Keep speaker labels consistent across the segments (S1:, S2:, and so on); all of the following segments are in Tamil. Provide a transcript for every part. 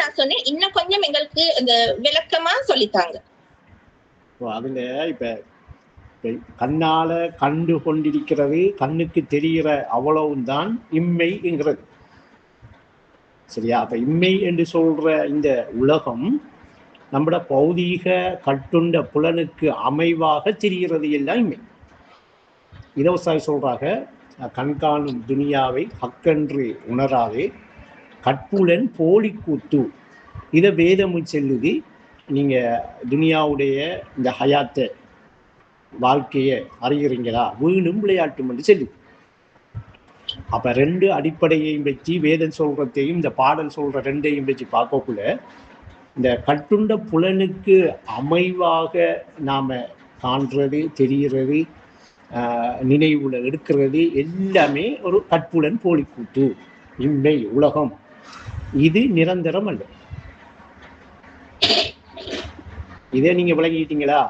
S1: நான் சொன்னேன், இன்னும் கொஞ்சம் எங்களுக்கு இந்த விளக்கமா சொல்லித்தாங்க.
S2: அதுல இப்ப கண்ணால கண்டு கொண்டிருக்கிறது, கண்ணுக்கு தெரிகிற அவ்வளவும் தான் இம்மை என்கிறது. சரியா? அப்ப இம்மை என்று சொல்ற இந்த உலகம் நம்மட பௌதீக கட்டுண்ட புலனுக்கு அமைவாக தெரிகிறது எல்லாம் இம்மை. இதவசாய் சொல்றாங்க, கண்காணும் துனியாவை ஹக்கென்று உணராதே கட்புலன் போலி கூத்து. இதை வேதமும் செல்லுது. நீங்க துனியாவுடைய இந்த ஹயாத்தை வாழ்க்கையை அறிகிறீங்களா, வீணும் விளையாட்டும் என்று செல்லுது. அப்ப ரெண்டு அடிப்படையையும் வச்சு வேதம் சொல்றதையும் இந்த பாடல் சொல்ற ரெண்டையும் வச்சு பார்க்கக்குள்ள இந்த கட்டுண்ட புலனுக்கு அமைவாக நாம காண்றது, தெரிகிறது, நினைவுல எடுக்கிறது எல்லாமே ஒரு கட்புலன் போலி கூத்து. இம்மை உலகம் இது நிரந்தரம் அல்ல. இதே நீங்க விளங்கிட்டீங்களா?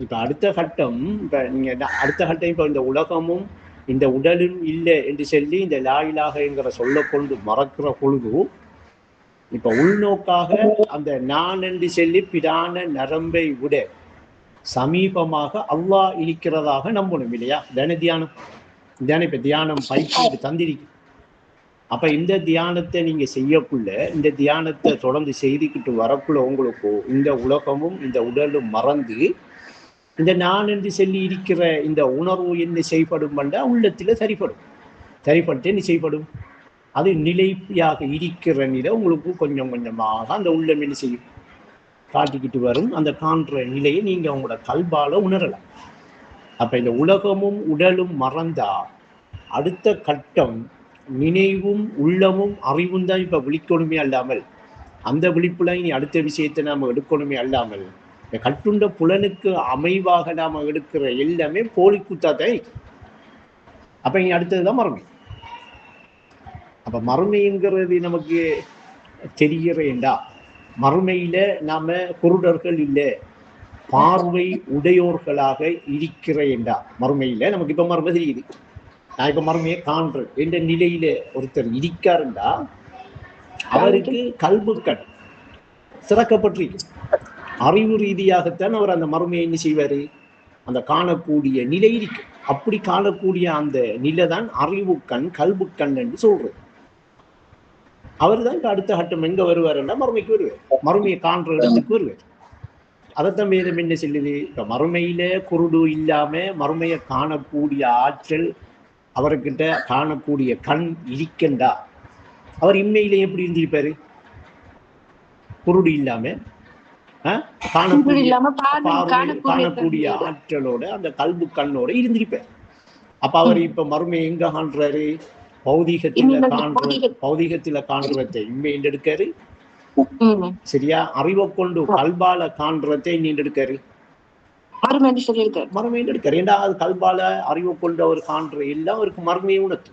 S2: இப்ப அடுத்த கட்டம், இப்ப நீங்க அடுத்த கட்டம், இப்ப இந்த உலகமும் இந்த உடலும் இல்லை என்று சொல்லி இந்த லா இலாஹ என்கிற சொல்ல கொண்டு மறக்கிற பொழுது இப்ப உள்நோக்காக அந்த நான் என்று சொல்லி பிரான நரம்பை விட சமீபமாக அல்லாஹ் இருக்கிறதாக நம்பணும் இல்லையா? தானே தியானம். தானே இப்ப தியானம் பயிற்சி தந்திருக்கு. அப்ப இந்த தியானத்தை நீங்க செய்யக்குள்ள, இந்த தியானத்தை தொடர்ந்து செய்துக்கிட்டு வரக்குள்ள உங்களுக்கு இந்த உலகமும் இந்த உடலும் மறந்து இந்த நான் என்று சொல்லி இருக்கிற இந்த உணர்வு என்ன செய்யப்படும் என்றா உள்ளத்துல சரிப்பட்டு என்ன செய்யப்படும், அது நிலையாக இருக்கிற நிலை உங்களுக்கு கொஞ்சம் கொஞ்சமாக அந்த உள்ளம் என்ன செய்யும், காட்டிக்கிட்டு வரும். அந்த காண்ற நிலையை நீங்க உங்களோட கல்பால உணரலாம். அப்ப இந்த உலகமும் உடலும் மறந்தா அடுத்த கட்டம் நினைவும் உள்ளமும் அறிவும் தான் இப்ப விழிக்கணுமே அல்லாமல், அந்த விழிப்புல இனி அடுத்த விஷயத்தை நாம எடுக்கணுமே அல்லாமல், இந்த கட்டுண்ட புலனுக்கு அமைவாக நாம எடுக்கிற எல்லாமே போலி கூத்தாத்தான். அப்ப இனி அடுத்ததுதான் மறுமை. அப்ப மறுமைங்கிறது நமக்கு தெரிகிறேன்டா, மறுமையில நாம குருடர்கள் இல்லை, பார்வை உடையோர்களாக இருக்கிறேன்டா. மறுமையில நமக்கு இப்ப மறுமை தெரியுது. நான் இப்ப மறுமையை காண்றேன் என்ற நிலையில ஒருத்தர் இருக்காருண்டா, அவருக்கு கல்புக்கண் சிறக்கப்பட்டிருக்கு. அறிவு ரீதியாகத்தான் அவர் அந்த மறுமையை என்ன செய்வாரு, அந்த காணக்கூடிய நிலை இருக்கு. அப்படி காணக்கூடிய அந்த நிலை தான் அறிவு கண், கல்புக்கண் என்று சொல்றது. அவர் தான் அடுத்த கட்டம் எங்க வருவாருன்னா மறுமைக்கு வருவார், மறுமையை காண்ற இடத்துக்கு வருவார். அதைத்தான் வேதம் என்ன சொல்லுது, இப்ப மறுமையில குருடு இல்லாம மறுமையை காணக்கூடிய ஆற்றல் அவர்கிட்ட, காணக்கூடிய கண் இருக்கண்டா, அவர் இம்மையில எப்படி இருந்திருப்பாரு? குருடு இல்லாம காணக்கூடிய ஆற்றலோட அந்த கல்பு கண்ணோட இருந்திருப்பார். அப்ப அவர் இப்ப மறுமை எங்க காண்றாரு? பௌதிகத்துல காண்றதை இம்மையில் எடுக்காரு. சரியா? அறிவை கொண்டு கல்பால காண்றதை இன்னும் எடுக்காரு, மறுமையில் எடுக்காரு. ஏண்டாவது கல்பால அறிவை கொண்டு அவர் காண்ற எல்லாம் அவருக்கு மறுமையை உணர்த்து.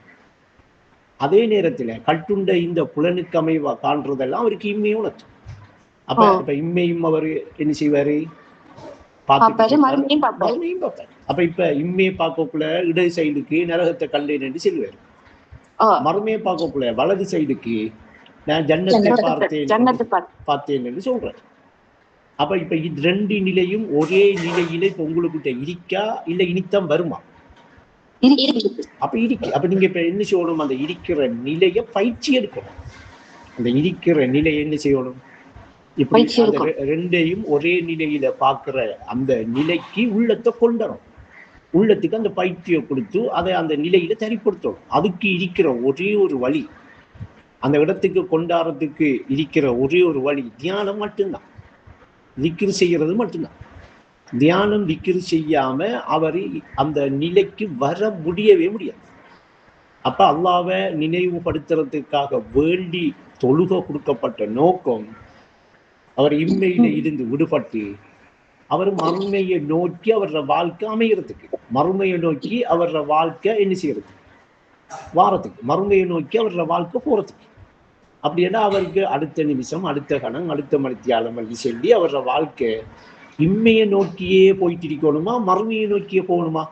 S2: அதே நேரத்துல கட்டுண்ட இந்த புலனுக்கு அமைவா காண்றதெல்லாம் அவருக்கு இம்மையை உணர்த்தும். அப்ப இப்ப இம்மையும் அவரு என்ன செய்வாரு? மறுமையும் பார்ப்பாரு. அப்ப இப்ப இம்மையை பார்க்கக்குள்ள இடது சைடுக்கு நரகத்தை கண்டேன் என்று சொல்லுவாரு, மறுமையை பார்க்கக்குள்ள வலது சைடுக்கு நான் ஜன்னத்தை பார்த்தேன் என்று சொல்றேன். அப்ப இப்ப இது ரெண்டு நிலையும் ஒரே நிலையில இப்ப உங்களுக்கிட்ட இருக்கா இல்ல இனித்தான் வருமா? அப்ப இருக்கு. அப்ப நீங்க இப்ப என்ன செய்யணும், அந்த இருக்கிற நிலைய பயிற்சி எடுக்கணும். அந்த இருக்கிற நிலையை என்ன செய்யணும், இப்படி ரெண்டையும் ஒரே நிலையில பாக்குற அந்த நிலைக்கு உள்ளத்தை கொண்டணும். உள்ளத்துக்கு அந்த பயிற்சியை கொடுத்து அதை அந்த நிலையில சரிப்படுத்தணும். அதுக்கு இருக்கிற ஒரே ஒரு வழி, அந்த இடத்துக்கு கொண்டாடுறதுக்கு இருக்கிற ஒரே ஒரு வழி தியானம் மட்டும்தான். திக்ர் செய்யறது மட்டும்தான். தியானம் திக்ர் செய்யாம அவர் அந்த நிலைக்கு வர முடியவே முடியாது. அப்ப அல்லாஹ்வை நினைவுபடுத்துறதுக்காக வேண்டி தொழுகை கொடுக்கப்பட்ட நோக்கம், அவர் இம்மையில இருந்து விடுபட்டு அவர் மறுமையை நோக்கி அவர வாழ்க்கை அமைகிறதுக்கு, மறுமையை நோக்கி அவர வாழ்க்கை என்ன செய்யறதுக்கு, வாரத்துக்கு, மறுமையை நோக்கி அவர வாழ்க்கை போறதுக்கு. அப்படின்னா அவருக்கு அடுத்த நிமிஷம், அடுத்த கணம், அடுத்த மணித்தியாலம் அப்படி சொல்லி அவர வாழ்க்கை இம்மையை நோக்கியே போயிட்டு இருக்கணுமா, மறுமையை நோக்கியே போகணுமா?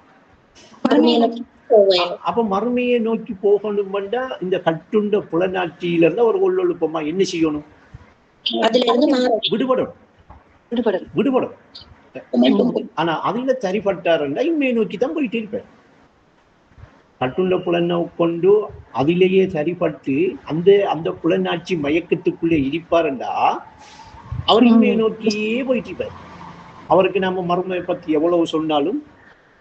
S1: போவேன்.
S2: அப்ப மறுமையை நோக்கி போகணும்னா இந்த கட்டுண்ட புலனாட்சியில இருந்து ஒரு கொள்ளொழுப்பமா என்ன செய்யணும்?
S1: அதுல இருந்து
S2: விடுபடும். ஆனா அதுல சரிபட்டாருன்னா இம்மையை நோக்கி தான் போயிட்டு இருப்பேன். கட்டுண்ட புலனை கொண்டு அதிலேயே சரிபட்டு அந்த புலனாட்சி மயக்கத்துக்குள்ளே இருப்பாருண்டா அவர் இம்மையை நோக்கியே போயிட்டு இருப்பார். அவருக்கு நம்ம மறுமையை பத்தி எவ்வளவு சொன்னாலும்,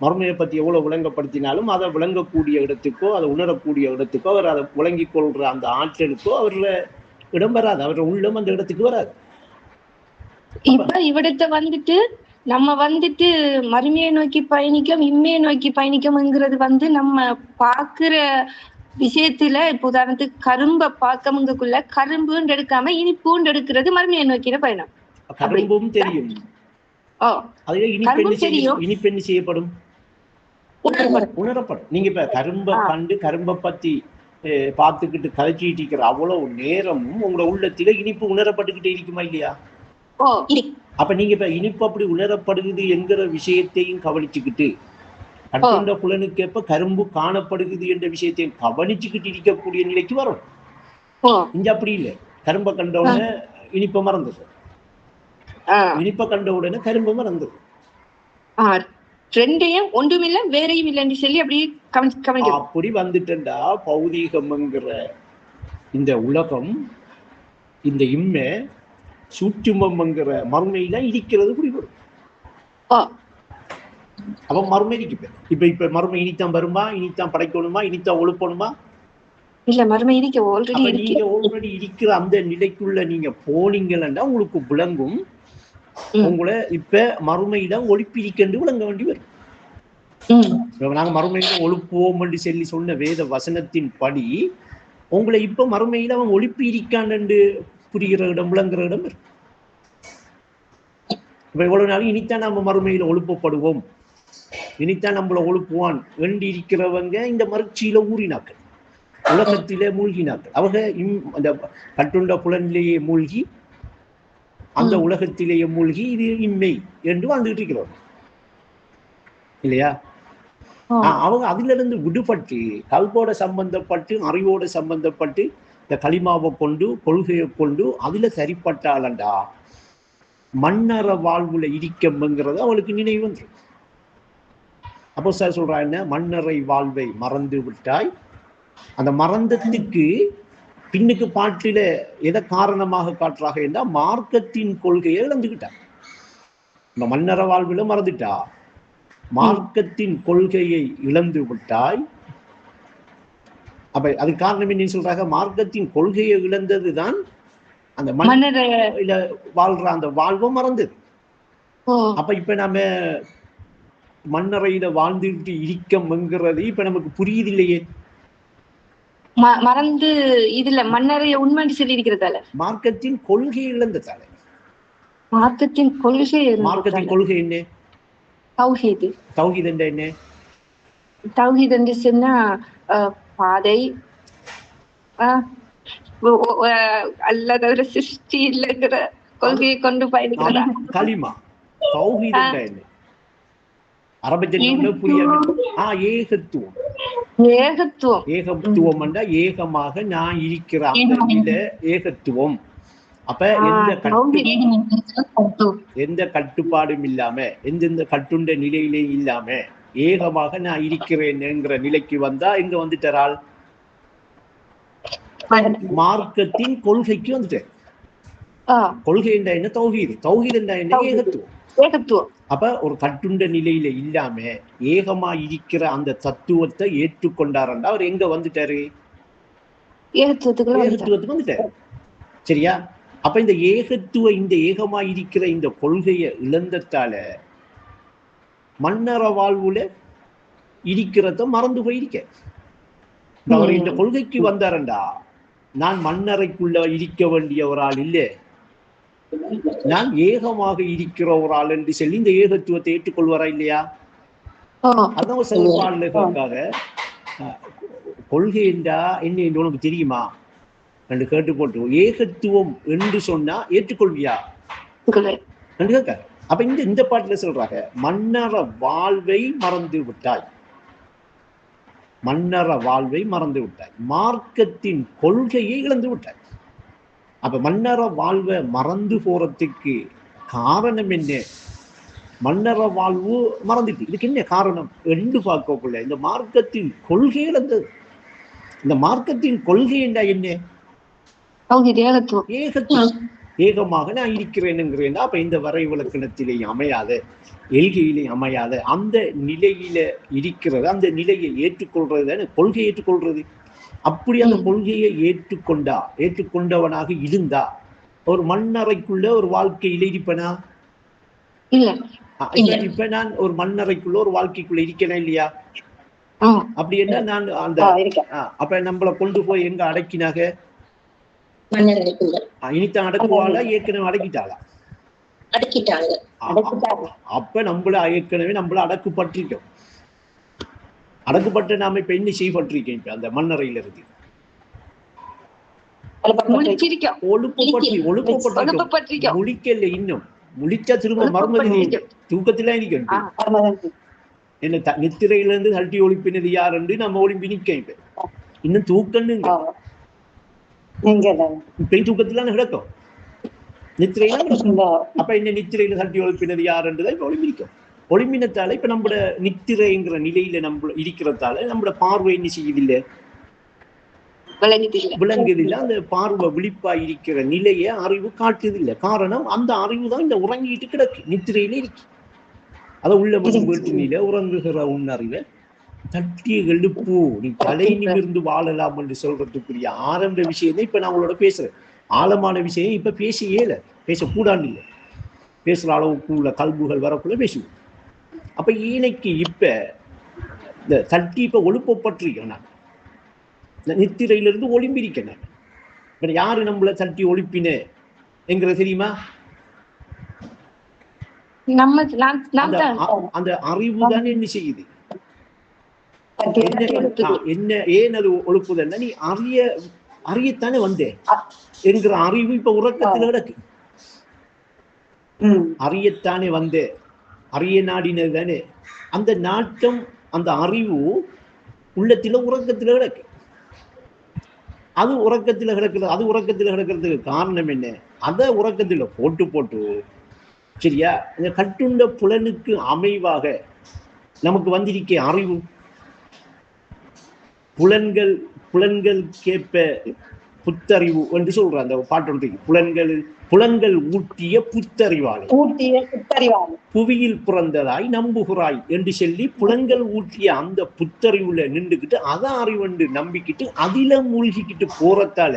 S2: மறுமையை பத்தி எவ்வளவு விளங்கப்படுத்தினாலும் அதை விளங்கக்கூடிய இடத்துக்கோ அதை உணரக்கூடிய இடத்துக்கோ அவர் அதை விளங்கிக் கொள்ற அந்த ஆற்றலுக்கோ அவர்ல இடம் வராது. அவரோட உள்ளம் அந்த இடத்துக்கு வராது.
S3: இப்ப இவிடத்தை வந்துட்டு நம்ம வந்துட்டு மறுமையை நோக்கி பயணிக்கும், இம்மையை நோக்கி பயணிக்கும்ங்கிறது நம்ம பாக்குற விஷயத்துல இப்ப உதாரணத்துக்கு கரும்பை பார்க்கமுங்கக்குள்ள கரும்புன்னு எடுக்காம இனிப்புன்னு எடுக்கிறது மறுமையை நோக்கிற பயணம்.
S2: கரும்பும் தெரியும். இனிப்பு என்ன செய்யப்படும்? உணரப்படும். நீங்க இப்ப கரும்பை கண்டு கரும்பை பத்தி பார்த்துக்கிட்டு கதைச்சிட்டு இருக்கிற அவ்வளவு நேரமும் உங்களோட உள்ளத்தில இனிப்பு உணரப்பட்டுக்கிட்டே இருக்குமா இல்லையா? அப்ப நீங்க இப்ப இனிப்பு அப்படி உணரப்படுகிறது என்கிற விஷயத்தையும் கவனிச்சுக்கிட்டு கட்டுண்ட புலனுக்கேற்ப கரும்பு காணப்படுகிறது என்ற விஷயத்தையும் கவனிச்சுக்கிட்டு இருக்கக்கூடிய நிலைக்கு வரும். இங்க அப்படி இல்லை. கரும்பை கண்ட உடனே இனிப்ப மறந்தது, இனிப்ப கண்ட உடனே கரும்பு மறந்தது.
S3: ரெண்டையும் ஒன்றுமில்ல வேறையும் இல்லைன்னு சொல்லி அப்படி
S2: வந்துட்டா பௌதீகம்ங்கிற இந்த உலகம், இந்த இம்மை சூட்சுமம்ங்கிற மறுமையில இருக்கிறது புரியும். அப்ப மறுமை இருக்கு. இப்ப மறுமை இனித்தான் வருமா, இனித்தான் படைக்கணுமா, இனித்தான் ஒழுப்பணுமா?
S3: இல்ல, மறுமை இருக்கு.
S2: நீங்க ஆல்ரெடி இருக்கிற அந்த நிலைக்குள்ள நீங்க போனீங்கன்னா உங்களுக்கு விளங்கும். உங்களை இப்ப மறுமையில ஒழிப்பிரிக்கண்டு விளங்க வேண்டி வரும். நாங்க மறுமையில ஒழுப்புவோம் என்று சொல்லி சொன்ன வேத வசனத்தின் படி உங்களை இப்ப மறுமையில அவன் ஒழிப்பு இருக்கான்னு புரிகிற இடம், விளங்குற இடம் இருக்கு. இப்ப இவ்வளவு நாள் இனித்தான் நம்ம மறுமையில ஒழுப்பப்படுவோம், இனித்தான் நம்மள ஒழுப்புவான் என்று இருக்கிறவங்க இந்த மறுச்சியில ஊறினாக்கள், உலகத்திலே மூழ்கினாக்கள். அவங்க அந்த கட்டுண்ட புலனிலேயே மூழ்கி அந்த உலகத்திலேயே மூழ்கி இது இம்மை என்று வாழ்ந்துட்டு இருக்கிறோம் இல்லையா? அவங்க அதுல இருந்து விடுபட்டு கல்போட சம்பந்தப்பட்டு அறிவோட சம்பந்தப்பட்டு இந்த களிமாவை கொண்டு கொள்கையை கொண்டு அதுல சரிப்பட்டாலண்டா மன்னர வாழ்வுல இடிக்கம்ங்கிறது அவளுக்கு நினைவு வந்து. அப்போ சார் சொல்றா என்ன, மன்னரை வாழ்வை மறந்து விட்டாய். அந்த மறந்தத்துக்கு பின்னுக்கு பாட்டில எதை காரணமாக காட்டுறாக என்றால் மார்க்கத்தின் கொள்கையை இழந்துகிட்டார். இந்த மன்னர வாழ்வுல மறந்துட்டா, மார்க்கத்தின் கொள்கையை இழந்து விட்டாய். அப்ப அது காரணம் என்ன சொல்றாங்க? மார்க்கத்தின் கொள்கையை இழந்ததுதான் அந்த மன்னரையில வாழ்ற அந்த வாழ்வும் மறந்தது. அப்ப இப்ப நம்ம மன்னரையில வாழ்ந்துட்டு இருக்கம்ங்கிறது இப்ப நமக்கு புரியுது இல்லையே.
S3: மறந்து இதுல மன்னரைய உண்மை சொல்லி இருக்கிறதால
S2: மார்க்கத்தின் கொள்கை இழந்ததால.
S3: மார்க்கத்தின்
S2: கொள்கை என்ன?
S3: தௌஹீத்.
S2: தௌஹீத் என்ற என்ன?
S3: தௌஹீத் என்று சொன்னா பாதை, அல்லது சிருஷ்டி இல்லைங்கிற கொள்கையை கொண்டு பயணிக்கிறதா.
S2: களிமா. தௌஹீத் என்ற என்ன? அரபஜன்ல புரிய ஏகத்துவம். ஏகத்துவம் என்றா ஏகமாக நான் இருக்கிற அந்த நிலை ஏகத்துவம். அப்ப எந்த கட்டுப்பாடும் இல்லாம, எந்தெந்த கட்டுண்ட நிலையிலே இல்லாம ஏகமாக நான் இருக்கிறேன்ங்கிற நிலைக்கு வந்தா எங்க வந்துட்டாரால்? மார்க்கத்தின் கொள்கைக்கு வந்துட்டேன். கொள்கை என்றா என்ன? தௌஹீத். தௌஹீத் என்றா என்ன? ஏகத்துவம். அப்ப ஒரு கட்டுண்ட நிலையில இல்லாம ஏகமா இருக்கிற அந்த தத்துவத்தை ஏற்றுக்கொண்டாரண்டா அவர் எங்க வந்துட்டாரு? ஏகத்துவத்துக்கு வந்துட்டாரு. சரியா? அப்ப இந்த ஏகமா இருக்கிற இந்த கொள்கையை இழந்ததால மன்னர வாழ்வுல இருக்கிறத மறந்து போயிருக்க. அவர் இந்த கொள்கைக்கு வந்தாரண்டா நான் மன்னரைக்குள்ள இருக்க வேண்டிய ஒரு ஆள் இல்லை, நான் ஏகமாக இருக்கிற ஒரு ஆள் என்று சொல்லி இந்த ஏகத்துவத்தை ஏற்றுக்கொள்வாரா இல்லையா? அதான் செயல்பாடுகளுக்காக கொள்கை என்றா என்ன என்று உனக்கு தெரியுமா என்று கேட்டு போட்டு ஏகத்துவம் என்று சொன்னா ஏற்றுக்கொள்வியா என்று கேட்க. அப்ப இந்த பாட்டுல சொல்றாங்க மன்னர வாழ்வை மறந்து விட்டாய். மன்னர வாழ்வை மறந்து விட்டாய், மார்க்கத்தின் கொள்கையை இழந்து விட்டாய். அப்ப மன்னர வாழ்வை மறந்து போறதுக்கு காரணம் என்ன? மன்னர வாழ்வு மறந்துட்டு இதுக்கு என்ன காரணம் என்று பார்க்கக்குள்ள இந்த மார்க்கத்தின் கொள்கை இழந்தது. இந்த மார்க்கத்தின் கொள்கை என்றா என்ன? ஏகத்துவம். ஏகமாக நான் இருக்கிறேன். அப்ப இந்த வரை விளக்கணத்திலேயும் அமையாத, எல்கையிலேயும் அமையாத அந்த நிலையில இருக்கிறது, அந்த நிலையை ஏற்றுக்கொள்றது கொள்கையை ஏற்றுக்கொள்றது. அப்படி அந்த கொள்கையை ஏற்றுக்கொண்டவனாக இருந்தா ஒரு மண்ணறைக்குள்ள ஒரு வாழ்க்கையில இருப்பனா
S3: இல்ல?
S2: இப்ப நான் ஒரு மண்ணறைக்குள்ள ஒரு வாழ்க்கைக்குள்ள இருக்கேனா இல்லையா? அப்படி என்ன நான் அந்த அப்ப நம்மளை கொண்டு போய் எங்க அடக்கினாக? இனித்தான் அடக்குவாளா? ஏற்கனவே அடக்கிட்டாளா? அப்ப நம்மள ஏற்கனவே நம்மள அடக்குப்பட்டிருக்கோம். அடக்குப்பட்ட நாம இப்ப என்ன செய்யப்பட்டிருக்கேன்? இப்ப அந்த மண்ணறையில இருக்கு ஒழுப்பப்பட்டிருக்கோம். முழிக்கல, இன்னும் முழிச்சா திரும்ப மர்மதி தூக்கத்தில இருக்கணும். என்ன நித்திரையில இருந்து தட்டி ஒழிப்பினது யார் என்று நம்ம ஒளிம்பி நிக்க இன்னும் தூக்கன்னு தூக்கத்துல கிடக்கும், நித்திரையில கிடக்கும். அப்ப என்ன நித்திரையில தட்டி ஒழிப்பினது யார் என்றுதான் ஒளிம்பி நிற்கும். ஒளிம்பினத்தால இப்ப நம்மளோட நித்திரைங்கிற நிலையில நம்ம இருக்கிறதால நம்மளோட பார்வை என்ன செய்யுதில்லை, விளங்குதில்லை. அந்த பார்வை விழிப்பா இருக்கிற நிலையை அறிவு காட்டுதில்லை. காரணம் அந்த அறிவு தான் இந்த உறங்கிட்டு கிடக்கு, நித்திரையில இருக்கு. அதை உள்ள வீட்டினில உறங்குகிற உன்னறிவை தட்டி எழுப்பு, நீ தலை நிமிர்ந்து வாழலாம் என்று சொல்றதுக்குரிய ஆரம்ப விஷயத்தை இப்ப நான் உங்களோட பேசுறேன். ஆழமான விஷயம் இப்ப பேசக்கூடாது இல்லை, பேசுற அளவுக்கு உள்ள கல்புகள் வரக்குள்ள பேசுவோம். அப்ப ஈனைக்கு இப்ப இந்த தட்டி இப்ப ஒழுப்பப்பட்டிருக்கேன். நான் நித்திரையிலிருந்து ஒளிம்பிருக்கேன். நான் யாரு நம்மள தட்டி ஒழிப்பின என்கிறது தெரியுமா? அந்த அறிவு தானே என்ன செய்யுது, என்ன ஏன் அது ஒழுப்புதல்னா நீ அறியத்தானே வந்தேன் என்கிற அறிவு இப்ப உறக்கத்துல கிடக்கு. அறியத்தானே வந்தே, அறிய நாடினது தானே அந்த நாட்டம். அந்த அறிவு உள்ளத்தில உறக்கத்துல கிடக்கு. அது உறக்கத்துல கிடக்கிறதுக்கு காரணம் என்ன? அத உறக்கத்துல போட்டு சரியா இந்த கட்டுண்ட புலனுக்கு அமைவாக நமக்கு வந்திருக்க அறிவு. புலன்கள் கேட்ப புத்தறிவு என்று சொல்ற அந்த பாட்டு. புலன்கள் ஊட்டிய புத்தறிவாளை புவியில் பிறந்ததாய் நம்புகிறாய் என்று சொல்லி புலன்கள் ஊட்டிய அந்த புத்தறிவுல நின்றுக்கிட்டு அதான் அறிவு நம்பிக்கிட்டு அதில மூழ்கிக்கிட்டு போறதால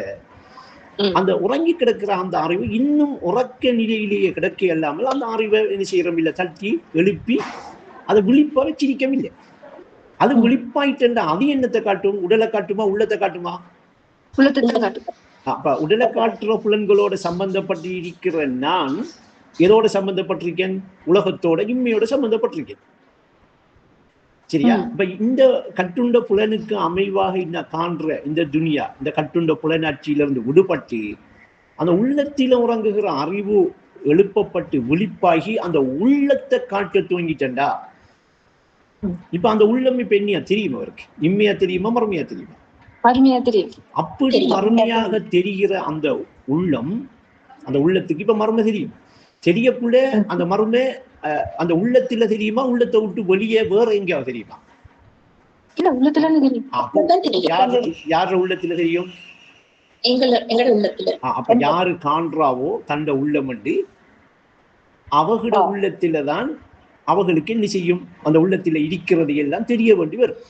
S2: அந்த உறங்கி கிடக்கிற அந்த அறிவு இன்னும் உறக்க நிலையிலேயே கிடக்க இல்லாமல் அந்த அறிவை என்ன செய்யறோம் இல்லை, தட்டி எழுப்பி அதை விழிப்பா வச்சிருக்கவும் இல்லை. அது விழிப்பாயிட்டு அது என்னத்தை காட்டும்? உடலை காட்டுமா, உள்ளத்தை காட்டுமா? அப்ப உடலை காட்டுற புலன்களோட சம்பந்தப்பட்டு இருக்கிற நான் எதோட சம்பந்தப்பட்டிருக்கேன்? உலகத்தோட இம்மையோட சம்பந்தப்பட்டிருக்கேன். சரியா? இப்ப இந்த கட்டுண்ட புலனுக்கு அமைவாக இன்னும் காண்ற இந்த துனியா, இந்த கட்டுண்ட புலனாட்சியிலிருந்து விடுபட்டு அந்த உள்ளத்தில உறங்குகிற அறிவு எழுப்பப்பட்டு விழிப்பாகி அந்த உள்ளத்தை காட்ட துவங்கிட்டா. இப்ப அந்த உள்ளம் இப்ப என்னையா தெரியுமா? அவருக்கு இம்மையா தெரியுமா, மறுமையா தெரியுமா? அப்படி மறுமையாக தெரிகிற அந்த உள்ளம், அந்த உள்ளத்துக்கு இப்ப மறுமை தெரியும். தெரியக்குள்ள அந்த மறுமை அந்த உள்ளத்துல தெரியுமா, உள்ளத்தை விட்டு வெளியே வேற எங்கேயாவது தெரியுமா? யார உள்ளத்துல தெரியும்? அப்ப யாரு காண்றாவோ தண்ட உள்ளம் என்று அவகளோட உள்ளத்தில்தான் அவர்களுக்கு என்ன செய்யும்? அந்த உள்ளத்தில இருக்கிறது எல்லாம் தெரிய வேண்டி வரும்.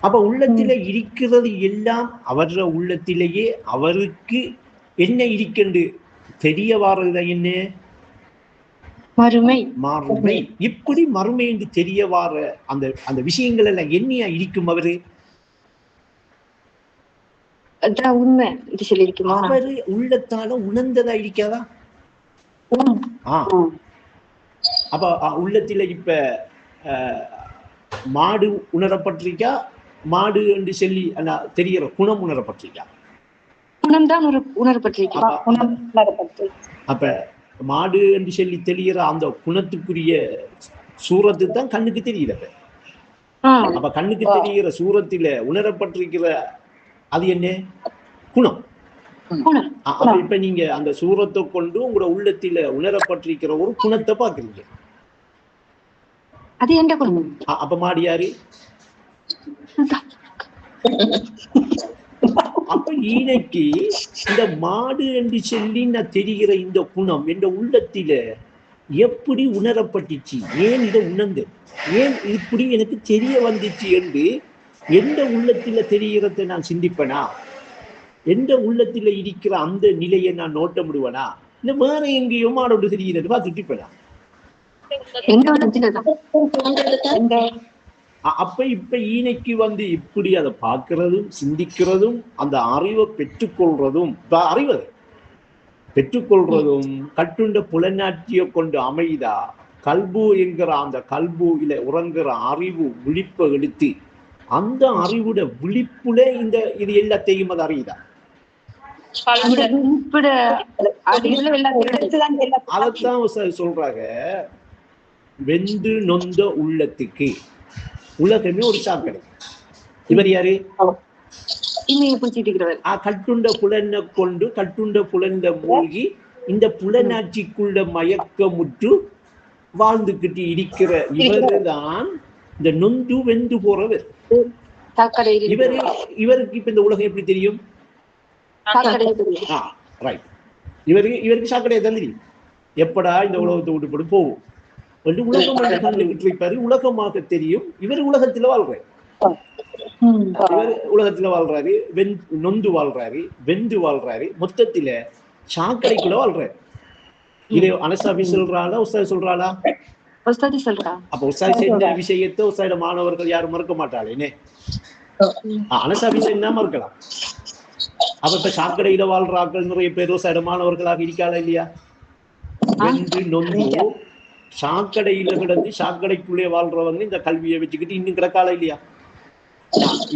S2: அப்ப உள்ளத்தில இருக்கிறது எல்லாம் அவர உள்ளத்திலேயே அவருக்கு என்ன இருக்கின்று தெரிய வாரது என்ன? மறுமை. இப்படி மறுமை என்று தெரிய வார அந்த விஷயங்கள் எல்லாம் என்னையா இருக்கும்? அவரு அவரு உள்ளத்தால உணர்ந்ததா இருக்காதா? அப்ப உள்ளத்தில இப்ப மாடு உணரப்பட்டிருக்கா? மாடு என்று சொல்லி தெரிகிற குணம் உணரப்பட்டிருக்கா? அப்ப மாடு என்று சொல்லி தெரிகிற அந்த குணத்துக்குரிய சூரத்து தான் கண்ணுக்கு தெரியல. அப்ப கண்ணுக்கு தெரிகிற சூரத்தில உணரப்பட்டிருக்கிற அது என்ன குணம். அப்ப இப்ப நீங்க அந்த சூரத்தை கொண்டு உங்களோட உள்ளத்தில உணரப்பட்டிருக்கிற ஒரு குணத்தை பாக்குறீங்க.
S3: அது என்ன குணம்?
S2: அப்ப மாடியாரு அப்ப ஈனைக்கு இந்த மாடு என்று சொல்லி நான் தெரிகிற இந்த குணம் என்ற உள்ளத்தில எப்படி உணரப்பட்டுச்சு, ஏன் இதை உணர்ந்து, ஏன் இப்படி எனக்கு தெரிய வந்துச்சு என்று எந்த உள்ளத்தில தெரிகிறத நான் சிந்திப்பனா, எந்த உள்ளத்தில இருக்கிற அந்த நிலையை நான் நோட்டமிடுவனா, இல்ல வேற எங்கேயோ மாடோடு தெரிகிறது பார்த்துட்டுப்பனா. அப்ப இப்ப ஈனைக்கு வந்து இப்படி அதை பார்க்கிறதும் சிந்திக்கிறதும் அந்த அறிவை பெற்றுக்கொள்றதும் அறிவது பெற்றுக்கொள்றதும் கட்டுண்ட புலனாட்சியை கொண்டு அமைதா கல்பு என்கிற அந்த கல்பு இல்ல உறங்குற அறிவு விழிப்பை எடுத்து அந்த அறிவுட விழிப்புல இந்த இது எல்லாத்தையும் அது அறியுதா. அதைத்தான் சொல்றாங்க, வெந்து நொந்த உள்ளத்துக்கு உலகமே ஒரு சாக்கடை. இவர் யாரு? கட்டுண்ட புலனை கொண்டு கட்டுண்ட புலன்ல மூழ்கி இந்த புலனாட்சிக்குள்ள மயக்கமுற்று வாழ்ந்துகிட்டு இருக்கிற இவருதான் இந்த நொந்து வெந்து போறவர். இவருக்கு இப்ப இந்த உலகம் எப்படி தெரியும்? இவருக்கு சாக்கடையை தான் தெரியும். எப்படா இந்த உலகத்தை விட்டு போட்டு போவோம் என்று உலகம் உலகமாக தெரியும். இவர் உலகத்துல வாழ்றாரு, உலகத்துல வாழ்றாரு, நொந்து வாழ்றாரு, வெந்து வாழ்றாரு, மொத்தத்துல சாக்கடைக்குள்ள வாழ்றாரு. இதை அனசாபி சொல்றாளா உஸ்தாது சொல்றாளா? அப்ப உஸ்தாது செஞ்ச விஷயத்தை உஸ்தாத மாணவர்கள் யாரும் மறுக்க மாட்டாளே. அனசாபி என்ன மறுக்கலாம்? அப்ப இப்ப சாக்கடையில வாழ்றார்கள் நிறைய பேர் உஸ்தாத மாணவர்களாக இருக்காளா இல்லையா? வெந்து நொந்து சாக்கடையில கிடந்து சாக்கடைக்குள்ளே வாழ்றவங்க இந்த கல்வியை வச்சுக்கிட்டு இன்னும் கிடக்கால இல்லையா?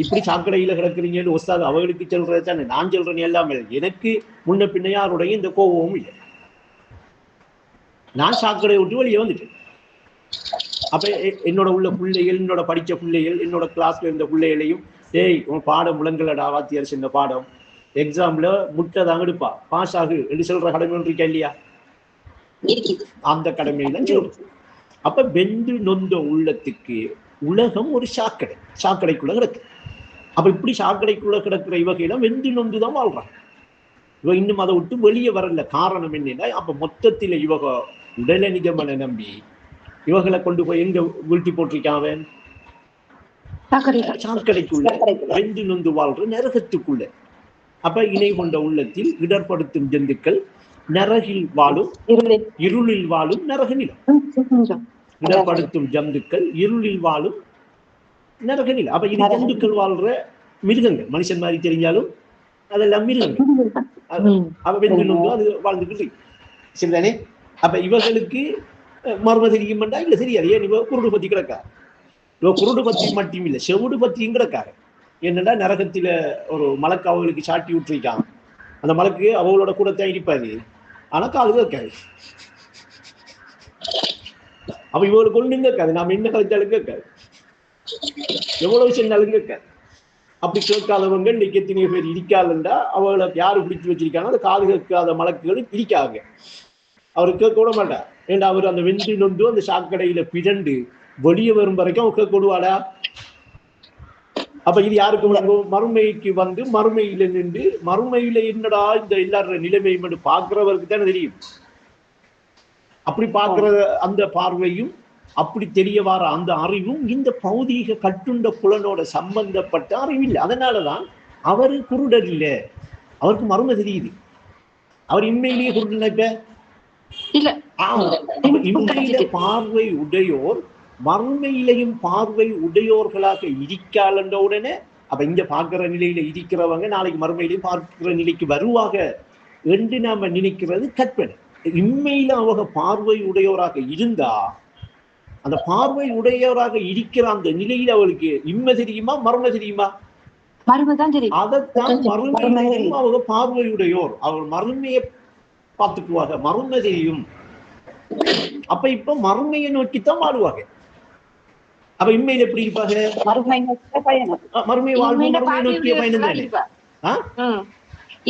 S2: இப்படி சாக்கடையில கிடக்குறீங்கன்னு உஸ்தாது அவர்களுக்கு சொல்றது தானே, நான் சொல்றேன் எல்லாமே. எனக்கு முன்ன பின்ன யாருடைய இந்த கோபமும் இல்லை. நான் சாக்கடையை விட்டு வெளியே வந்துட்டேன். அப்ப என்னோட உள்ள பிள்ளைகள், என்னோட படிச்ச பிள்ளைகள், என்னோட கிளாஸ்ல இருந்த பிள்ளைகளையும், டேய் உன் பாடம் முழங்கலடா, வாத்தியார் சின்ன பாடம், எக்ஸாம்ல முட்டை தான் எடுப்பா, பாஸ் ஆகு என்று சொல்ற கடமை ஒன்று இருக்கா இல்லையா? அந்த கடமையில சொல்றது. அப்ப வெந்து நொந்த உள்ளத்துக்கு உலகம் ஒரு சாக்கடை, சாக்கடைக்குள்ள கிடக்கு. அப்ப இப்படி சாக்கடைக்குள்ள கிடக்கிற இவகையில வெந்து நொந்துதான் வாழ்றாங்க. இவ இன்னும் அதை விட்டு வெளியே வரல. காரணம் என்னன்னா, அப்ப மொத்தத்துல இவக உடலை நிஜமனை நம்பி இவகளை கொண்டு போய் எங்க வீழ்த்தி போட்டிருக்காங்க? சாக்கடைக்குள்ள வெந்து நொந்து வாழ்ற நரகத்துக்குள்ள. அப்ப இணை கொண்ட உள்ளத்தில் இடர்படுத்தும் ஜந்துக்கள் நரகில் வாழும், இருளில் வாழும் நரக நிலம். இடர்படுத்தும் ஜந்துக்கள் இருளில் வாழும் நரக நிலம். அப்ப இது ஜந்துக்கள் வாழ்ற மிருகங்கள், மனுஷன் மாதிரி தெரிஞ்சாலும் அதெல்லாம் மிருகங்கள். அப்ப வெந்து நொந்து அது வாழ்ந்துக்கிட்டு சரிதானே? அப்ப இவர்களுக்கு மர்ம தெரியுமெண்டா இல்ல தெரியாது. ஏன் இவ குருடு பத்தி கிடக்கா? இவ குருடு பத்தி மட்டும் இல்ல, செவுடு பத்தியும் கிடக்காரு. என்னன்னா நரகத்தில ஒரு மலக்கு அவங்களுக்கு சாட்டி விட்டுருக்காங்க. அந்த மலக்கு அவங்களோட கூட தான் இருப்பாரு, ஆனா காது கேட்காது. அப்ப இவங்களுக்கு ஒண்ணும் கேட்காது, நாம என்ன கலைச்சாலும் கேட்காது, எவ்வளவு சொன்னாலும் கேட்காது. அப்படி கேட்காதவங்க இன்னைக்கு எத்தனையோ பேர் இருக்காதுண்டா, அவங்களை யாரு பிடிச்சு வச்சிருக்காங்க அந்த காது கேட்காத மலக்குகள் பிடிக்காங்க. அவரு கேட்க விட மாட்டார். ஏன்னா அவர் அந்த வெந்து நொந்து அந்த சாக்கடையில பிறண்டு வெளியே வரும் வரைக்கும் அவங்க கேட்க விடுவாடா. அப்ப இது யாருக்கு வழங்கும்? மறுமைக்கு வந்து மறுமையில நின்று மறுமையில என்னடா இந்த எல்லார நிலைமையும் என்று பார்க்கிறவருக்கு தானே தெரியும். அப்படி பார்க்கிற அந்த பார்வையும் அப்படி தெரிய வர அந்த அறிவும் இந்த பௌதீக கட்டுண்ட புலனோட சம்பந்தப்பட்ட அறிவு இல்லை. அதனாலதான் அவரு குருடர் இல்லை, அவருக்கு மறுமை தெரியுது. அவர் இன்மையிலேயே குருடர் நினைப்ப இல்ல. இன்மையில பார்வை உடையோர் மறுமையிலையும் பார்வை உடையோர்களாக இருக்காளன்ற உடனே அப்ப இங்க பார்க்கிற நிலையில இருக்கிறவங்க நாளைக்கு மறுமையிலையும் பார்க்கிற நிலைக்கு வருவாக என்று நாம நினைக்கிறது கற்பனை. இன்மையில அவங்க பார்வை உடையோராக இருந்தா அந்த பார்வை உடையோராக இருக்கிற அந்த நிலையில அவளுக்கு இன்மை தெரியுமா மர்ம தெரியுமா? அதைத்தான் மறுமையிலையும் அவங்க பார்வையுடையோர், அவர் மறுமையை பார்த்துக்குவாங்க, மறுமை தெரியும். அப்ப இப்ப மறுமையை நோக்கித்தான் வாழுவாங்க. அப்ப இம்மையில எப்படி இருப்பாங்க? மறுமை வாழ்வு, மறுமை நோக்கிய பயணம் தானே.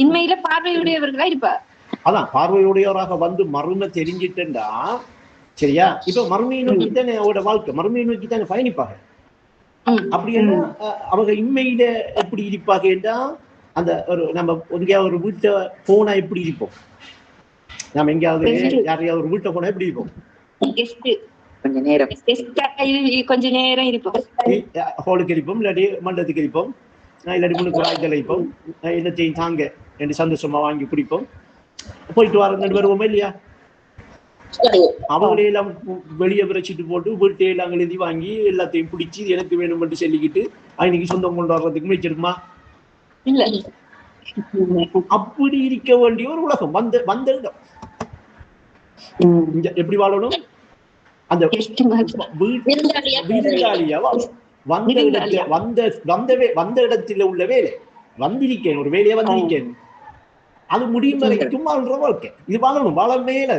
S3: இன்மையில பார்வையுடையவர்களா இருப்பா.
S2: அதான் பார்வையுடையவராக வந்து மறுமை தெரிஞ்சிட்டா சரியா. இப்ப மறுமையை நோக்கி தானே அவரோட வாழ்க்கை, மறுமையை நோக்கி தானே பயணிப்பாங்க. அப்படி அவங்க இம்மையில எப்படி இருப்பாங்கன்னா, அந்த ஒரு நம்ம எங்கேயாவது ஒரு வீட்டை போனா எப்படி இருப்போம், நம்ம எங்கேயாவது யாரையாவது ஒரு வீட்டை போனா எப்படி இருப்போம்?
S3: கொஞ்ச நேரம் இருப்போம்,
S2: ஹோலுக்கு இருப்போம், இல்லாட்டி மண்டபத்துக்கு இருப்போம், இல்லாட்டி முன்னுக்கு வாய்த்தல் இருப்போம், என்னத்தையும் தாங்க என்று சந்தோஷமா வாங்கி குடிப்போம், போயிட்டு வர வருவோமா இல்லையா? அவங்களையெல்லாம் வெளியே விரைச்சிட்டு போட்டு வீட்டையெல்லாம் எழுதி வாங்கி எல்லாத்தையும் பிடிச்சி எனக்கு வேணும் என்று சொல்லிக்கிட்டு அன்னைக்கு சொந்தம் கொண்டு வர்றதுக்கு முயற்சிடுமா?
S3: இல்ல.
S2: அப்படி இருக்க வேண்டிய ஒரு உலகம் வந்த இடம். எப்படி வாழணும்? அந்த விருந்தாளியா வந்த இடத்துல உள்ள வேலை வந்திருக்கேன், ஒரு வேலையா வந்திருக்கேன், அது முடியும் வரைக்கும் வாழ்ற வாழ்க்கை. இது வாழணும், வாழ மேல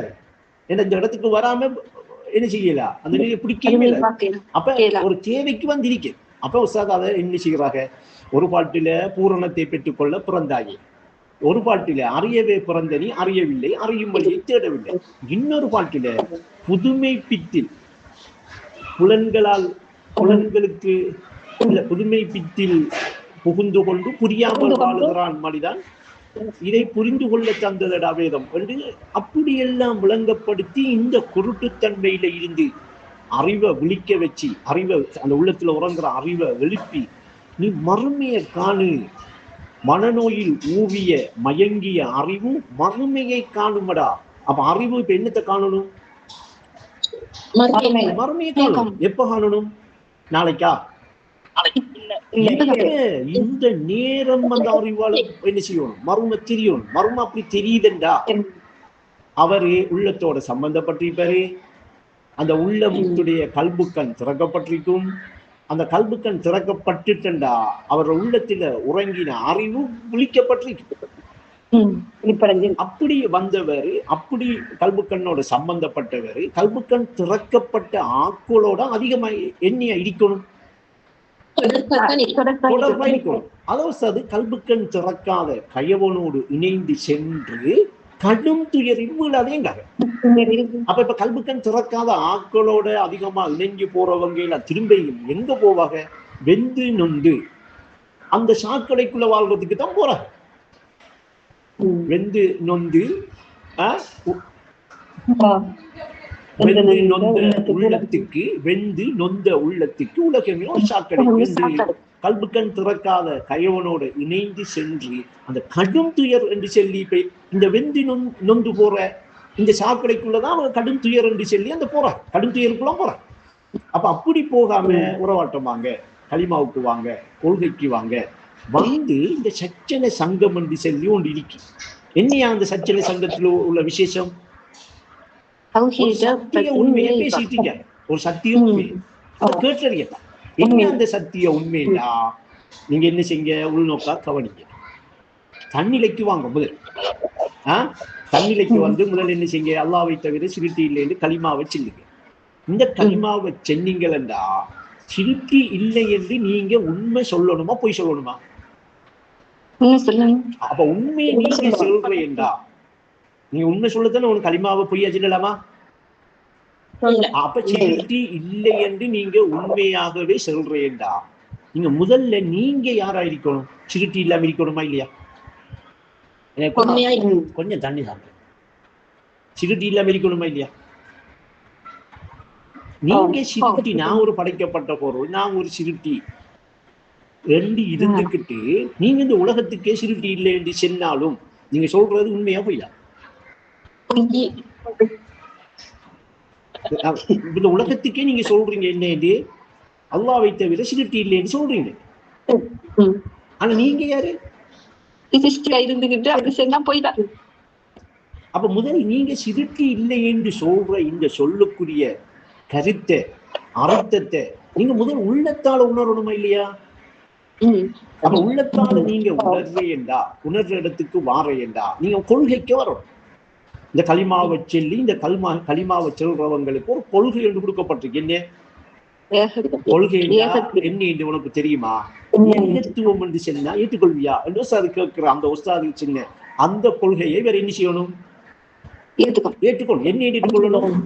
S2: இந்த இடத்துக்கு வராம என்ன செய்யலாம், அந்த நிலையை பிடிக்கவே இல்லை. அப்ப ஒரு தேவைக்கு வந்திருக்கேன். அப்ப உஸ்தாத் அதை என்ன செய்கிறாங்க, ஒரு பாட்டில பூரணத்தை பெற்றுக்கொள்ள பிறந்தாயே, ஒரு பாட்டில அறியவே பிறந்த நீ அறியவில்லை, அறியும் வழியை தேடவில்லை. இன்னொரு பாட்டில புதுமை பித்தில் புலன்களுக்கு புதுமை பித்தில் புகுந்து கொண்டு புரியாமல் வாழுகிறான் மனிதன், இதை புரிந்து கொள்ள தந்ததடா வேதம் என்று அப்படியெல்லாம் விளங்கப்படுத்தி இந்த குருட்டுத்தன்மையில இருந்து அறிவை விழிக்க வச்சு, அறிவை அந்த உள்ளத்துல உறங்குற அறிவை எழுப்பி நீ மறுமையை காணு, மனநோயில் ஊவிய மயங்கிய அறிவு மறுமையை காணுமடா. அப்ப அறிவு இப்ப என்னத்தை காணணும்? மறுமையை காணணும். எப்ப காணணும்? நாளைக்கா? இந்த நேரம் அந்த அறிவால என்ன செய்யணும்? மர்ம தெரியணும். மர்மம் அப்படி தெரியுதுண்டா அவரு உள்ளத்தோட சம்பந்தப்பட்டிருப்பாரு. அந்த உள்ளமுடைய கல்புக்கண் திறக்கப்பட்டிருக்கும். அந்த கல்புக்கண் திறக்கப்பட்டுட்டா அவர் உள்ளத்துல உறங்கின அறிவு விழிக்கப்பட்டிருக்கு. அப்படி வந்தவர், அப்படி கல்புக்கண்ணோட சம்பந்தப்பட்டவர், கல்புக்கண் திறக்கப்பட்ட ஆட்களோட அதிகமா எண்ணியா இருக்கணும், அதாவது கல்புக்கண் திறக்காத கயவனோடு இணைந்து சென்று கடும் துயரில் வீழாதேங்காங்க. அப்ப இப்ப கல்புக்கண் திறக்காத ஆட்களோட அதிகமா இணைஞ்சு போறவங்க எல்லாம் திரும்ப எங்க போவாங்க? வெந்து நொந்து அந்த சாக்கடைக்குள்ள வாழ்றதுக்கு தான் போறாங்க. வெந்து நொந்து வெந்து நொந்த உள்ளத்துக்கு உலகமே ஒரு சாக்கடை என்று கல்புக்கண் திறக்காத கயவனோடு இணைந்து சென்று அந்த கடும் துயர் என்று சொல்லி இந்த வெந்து நொந்து போற இந்த சாக்கடைக்குள்ளதான் அவங்க கடும் துயர் என்று சொல்லி அந்த போறாங்க, கடும் துயருக்குள்ள போறாங்க. அப்ப அப்படி போகாம உறவாட்டம் வாங்க, களிமாவுக்கு வாங்க, கொள்கைக்கு வாங்க, வந்து இந்த சச்சன சங்கம் என்று சொல்லி ஒன்று இருக்கு. என்னையா அந்த சச்சன சங்கத்துல உள்ள விசேஷம்? உண்மையை பேசிட்டு ஒரு சத்திய உண்மை கேட்டறியலாம். என்ன அந்த சத்திய உண்மையா? நீங்க என்ன செய்யுங்க, உள்நோக்கா கவனிங்க. தன்னிலைக்கு வாங்க முதல். தன்னிலைக்கு வந்து முதல் என்ன செய்யுங்க, அல்லாவை தவிர சிறுத்தி இல்லை என்று களிமாவை செல்லுங்க. இந்த களிமாவை சென்னீங்களா சிறுத்தி இல்லை என்று நீங்க உண்மை சொல்லணுமா பொய் சொல்லணுமா? அப்ப உண்மையை நீங்க சொல்றேன்டா, நீங்க உண்மை சொல்லத்தானே உனக்கு களிமாவை பொய்யா சொல்லலாமா? அப்ப சிறுத்தி இல்லை என்று நீங்க உண்மையாகவே சொல்றேன்டா, நீங்க முதல்ல நீங்க யாரா இருக்கணும்? சிறுத்தி இல்லாம இருக்கணுமா இல்லையா? கொஞ்சம் தண்ணி சாப்பிடு. சிறுத்தி இல்லாம இருக்கணுமா இல்லையா? நீங்க சிறுத்தி, நான் ஒரு படைக்கப்பட்ட பொருள், நான் ஒரு சிறுத்தி ரெண்டு இருந்துகிட்டு நீங்க இந்த உலகத்துக்கே சிறுத்தி இல்லை என்று சொன்னாலும் நீங்க சொல்றது உண்மையா பொய்யா? இந்த உலகத்துக்கே நீங்க சொல்றீங்க என்ன, அல்லாஹ்வை தவிர சிறுத்தி இல்லைன்னு சொல்றீங்க. ஆனா நீங்க யாரு? இருந்துகிட்டு அப்படி சொன்னா போய்தான். அப்ப முதல் நீங்க சிறுத்தி இல்லை என்று சொல்ற இந்த சொல்லக்கூடிய கருத்தை, அர்த்தத்தை நீங்க முதல் உள்ளத்தால உணரணுமா இல்லையா? அப்ப உள்ளத்தால நீங்க உணர்றேன்டா, உணர்ற இடத்துக்கு வாரேன்டா, நீங்க கொள்கைக்கு வரணும். இந்த களிமாவை சொல்லி இந்த களிமாவை சொல்றவங்களுக்கு ஒரு கொள்கை என்று கொடுக்கப்பட்டிருக்கு. என்ன கொள்கையா என்ன என்று உனக்கு தெரியுமா? ஏகத்துவம் என்று சொன்னா ஏற்றுக்கொள்வியா என்று உஸ்தாது கேட்கிற அந்த உஸ்தாது சின்ன அந்த கொள்கையை வேற என்ன செய்யணும்? ஏற்றுக்கொள். என்ன ஏற்றுக்கொள்ளணும்?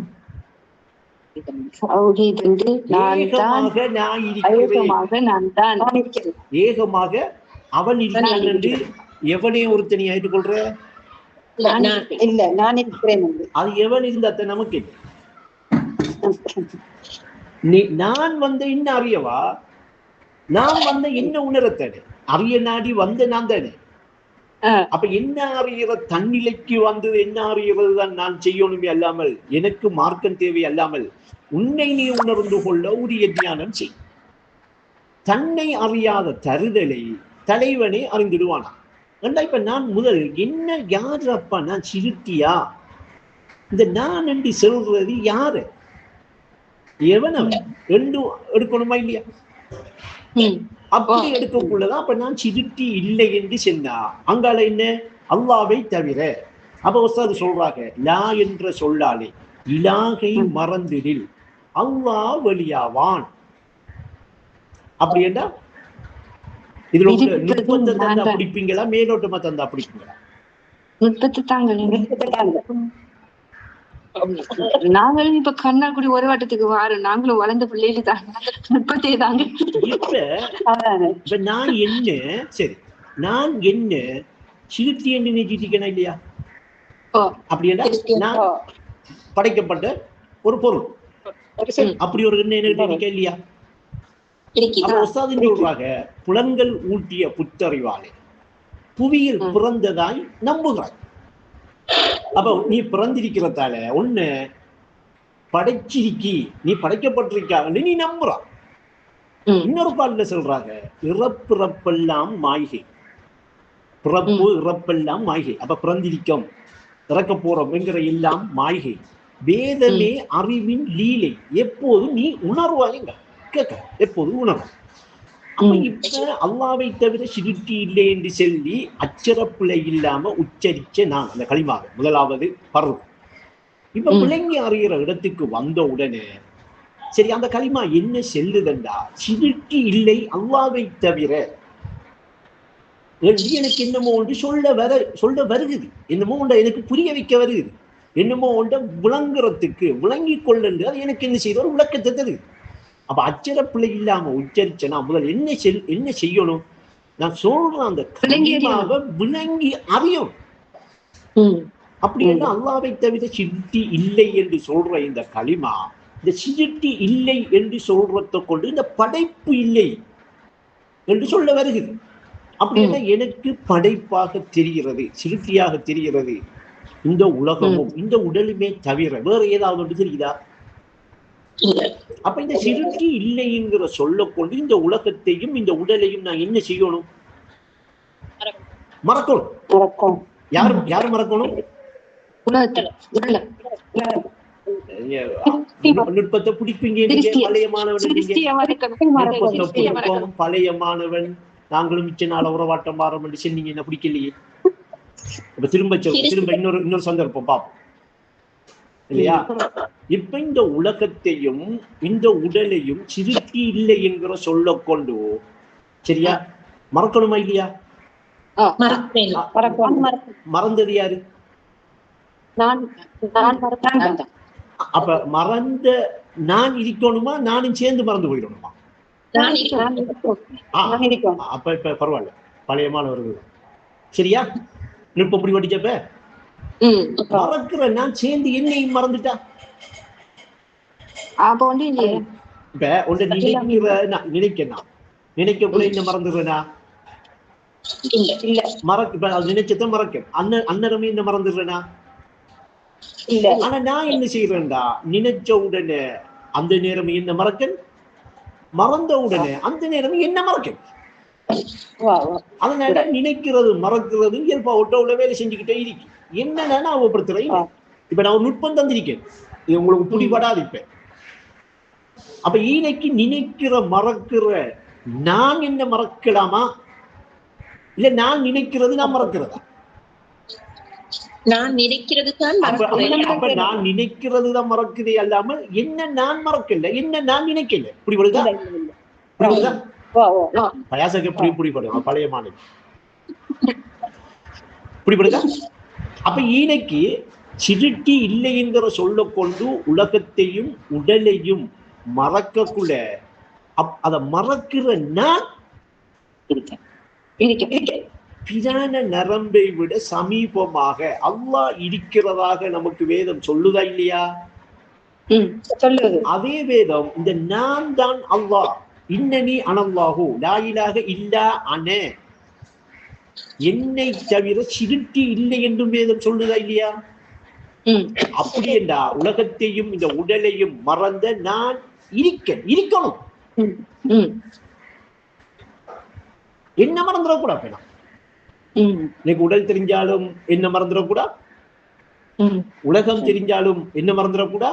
S2: ஏகமாக அவன் இருக்கிறான் என்று எவனே ஒருத்தனை ஏற்றுக்கொள்ற? அது எவன் இருந்தாத்த நமக்கு நான் வந்த என்ன அறியவா? நான் வந்த என்ன உணரத்தானே? அறிய நாடி வந்த நான் தானே. அப்ப என்ன அறிகிற தன்னிலைக்கு வந்தது என்ன அறிகிறது தான் நான் செய்யணுமே அல்லாமல் எனக்கு மார்க்கம் தேவை அல்லாமல் உன்னை நீ உணர்ந்து கொள்ள உரிய தியானம் செய். தன்னை அறியாத தருதலை தலைவனை அறிந்துடுவானா? இப்ப நான் முதல் என்ன யாரு அப்பா? நான் சிறுத்தியா? இந்த நான் என்று சொல்றது யாரு? எவனவன் என்று எடுக்கணுமா இல்லையா? அப்படி எடுக்கக்குள்ளதான் அப்ப நான் சிறுட்டி இல்லை என்று சொன்னா அங்கால என்ன? அல்லாவை தவிர. அப்ப உஸ்தாது சொல்றாங்க, லா என்ற சொல்லாலே இலாகை மறந்திடில் அல்லாஹ் வெளியாவான். அப்படி என்ன? இதுல உள்ள நுட்பத்தை தந்தா பிடிப்பீங்களா, மேலோட்டமா தந்தா பிடிப்பீங்களா?
S3: நாங்களும் இப்ப கண்ணாக்குடி ஒரு வாட்டத்துக்கு வாரோம். நாங்களும் வளர்ந்த பிள்ளைகள் தாங்க. நுட்பத்தை தாங்க.
S2: இப்ப நான் என்ன சரி நான் என்ன சிறுத்தி என்று நினைச்சிருக்கேனா இல்லையா? அப்படி என்ன? நான் படைக்கப்பட்ட ஒரு பொருள். அப்படி ஒரு எண்ணம் என்ன இல்லையா? சொல்றாங்க, புலன்கள் ஊட்டிய புத்தறிவாலே புவியில் பிறந்ததாய் நம்புகிறாய். அப்ப நீ பிறந்திருக்கிறதால ஒண்ணு படைச்சிருக்கி, நீ படைக்கப்பட்டிருக்கா நீ நம்புறா. இன்னொரு பாடல சொல்றாங்க, இறப்பிறப்பெல்லாம் மாய்கை, பிறப்பு இறப்பெல்லாம் மாய்கை. அப்ப பிறந்திருக்கோம் இறக்க போறோம் என்கிற எல்லாம் மாய்கை. வேதமே அறிவின் லீலை. எப்போது நீ உணர்வாங்க கேட்க, எப்போது உணர்வாய். அப்ப இப்ப அல்லாவை தவிர சிறுட்டி இல்லை என்று சொல்லி அச்சரப்பிழை இல்லாம உச்சரிச்ச நான் அந்த களிமாக முதலாவது பருவம். இப்ப பிள்ளைங்க அறிகிற இடத்துக்கு வந்த உடனே சரி அந்த களிமா என்ன செல்லுதண்டா? சிறுட்டி இல்லை அல்லாவை தவிர எனக்கு என்னமோ ஒன்று சொல்ல வருகுது, என்னமோ ஒன்றை எனக்கு புரிய வைக்க வருகுது, என்னமோ ஒன்றை விளங்குறதுக்கு விளங்கி கொள்ளு அது எனக்கு என்ன செய்த ஒரு விளக்கத்தை தருது. அப்ப அச்சரப்பிள்ளை இல்லாம உச்சரிச்சனா முதல் என்ன செய்யணும்? நான் சொல்றேன் அந்த களிமாவை விளங்கி அறியும். அப்படி என்ன அல்லாவை தவிர சிறுட்டி இல்லை என்று சொல்ற இந்த களிமா, இந்த சிறுட்டி இல்லை என்று சொல்றதை கொண்டு இந்த படைப்பு இல்லை என்று சொல்ல வருகிறது. அப்படின்னா எனக்கு படைப்பாக தெரிகிறது, சிறுட்டியாக தெரிகிறது இந்த உலகமும் இந்த உடலுமே தவிர வேற ஏதாவது ஒன்று தெரியுதா? அப்ப இந்த சிறுட்டி இல்லைங்கிற சொல்ல கொண்டு இந்த உலகத்தையும் இந்த உடலையும் நான் என்ன செய்யணும்? மறக்கணும். யாரு மறக்கணும்? நுட்பத்தை பிடிப்பீங்க, பழைய மாணவன் பழைய மாணவன் நாங்களும் மிச்ச நாள உறவாட்டம் மாறும் என்று சொன்னீங்க, என்ன பிடிக்கலையே. இப்ப திரும்ப இன்னொரு சந்தர்ப்பம் பார்ப்போம் இல்லையா? இப்ப இந்த உலகத்தையும் இந்த உடலையும் சிறுட்டி இல்லை என்கிற சொல்ல கொண்டு சரியா மறக்கணுமா இல்லையா? மறந்தது யாரு? அப்ப மறந்த நான் இருக்கணுமா, நானும் சேர்ந்து மறந்து போயிடணுமா? அப்ப இப்ப பரவாயில்ல, பழைய மாணவர்கள் சரியா நுட்பம் புடி படிச்சப்ப மறக்கிற நான் சேர்ந்து என்னையும் மறந்துட்டா. இப்ப ஒன்று நினைக்கக்குள்ள என்ன மறந்துடுறா? இப்ப அது நினைச்சத மறக்க அன்னரமே என்ன மறந்துடுறா? ஆனா நான் என்ன செய்யறேன்டா, நினைச்ச உடனே அந்த நேரம் என்ன மறக்க, மறந்த உடனே அந்த நேரம் என்ன மறக்க. அதனால நினைக்கிறது மறக்கிறது இயல்பா ஒட்ட வேலை செஞ்சுக்கிட்டே இருக்கு. என்னன்னா ஞாபகப்படுத்துறேன். இப்ப நான் ஒரு நுட்பம் தந்திருக்கேன், இது உங்களுக்கு புடிபடாது. இப்ப அப்ப ஈனைக்கு நினைக்கிற மறக்கிற நான் என்ன மறக்கலாமா, இல்ல நான் நினைக்கிறது நான் மறக்கிறதா?
S1: நான் நினைக்கிறது தான்
S2: அப்ப நான் நினைக்கிறது தான் மறக்குதே அல்லாமல் என்ன நான் மறக்கல, என்ன நான் நினைக்கல. இப்படி வருதா? பயாசக்கு எப்படி இப்படிப்படும் பழைய மாநிலம் இப்படிப்படுதா? அப்ப ஈனைக்கு சிருட்டி இல்லை என்கிற சொல்ல கொண்டு உலகத்தையும் உடலையும் மறக்கக்குள்ள அத மறக்கிற நான் பிரான நரம்பை விட சமீபமாக அல்லாஹ் இருக்கிறதாக நமக்கு வேதம் சொல்லுதா இல்லையா? அதே வேதம் இந்த நான் தான் அல்லாஹ், இன்னனி அனல்லாஹு லா இலாஹ இல்லா அன, என்னை தவிர சிருட்டி இல்லை என்றும் வேதம் சொல்லுதா இல்லையா? அப்படி என்றா உலகத்தையும் இந்த உடலையும் மறந்த நான் இருக்கணும். என்ன மறந்துடக்கூடாது. இன்னைக்கு உடல் தெரிஞ்சாலும் என்ன மறந்துடக்கூடா, உலகம் தெரிஞ்சாலும் என்ன மறந்துடக்கூடா,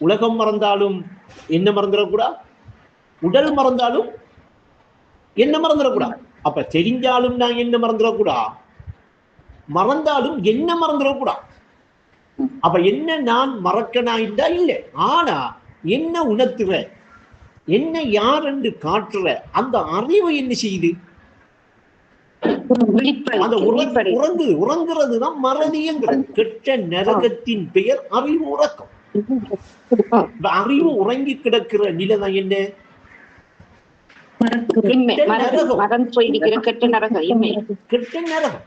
S2: உலகம் மறந்தாலும் என்ன மறந்துடக்கூடா, உடல் மறந்தாலும் என்ன மறந்துடக்கூடா. அப்ப தெரிஞ்சாலும் நான் என்ன மறந்துடக்கூடா, மறந்தாலும் என்ன மறந்துடக்கூடா. அப்ப என்ன நான் மறக்கனா இல்ல இல்லை, ஆனா என்ன உணர்த்துற, என்ன யார் என்று காட்டுற அந்த அறிவு என்ன செய்யுது, அந்த உறங்குறதுதான் மறதிங்கிறது. கெட்ட நரகத்தின் பெயர் அறிவு உறக்கம். அறிவு உறங்கி கிடக்கிற நிலைதான் என்ன, கெட்ட நரகம்.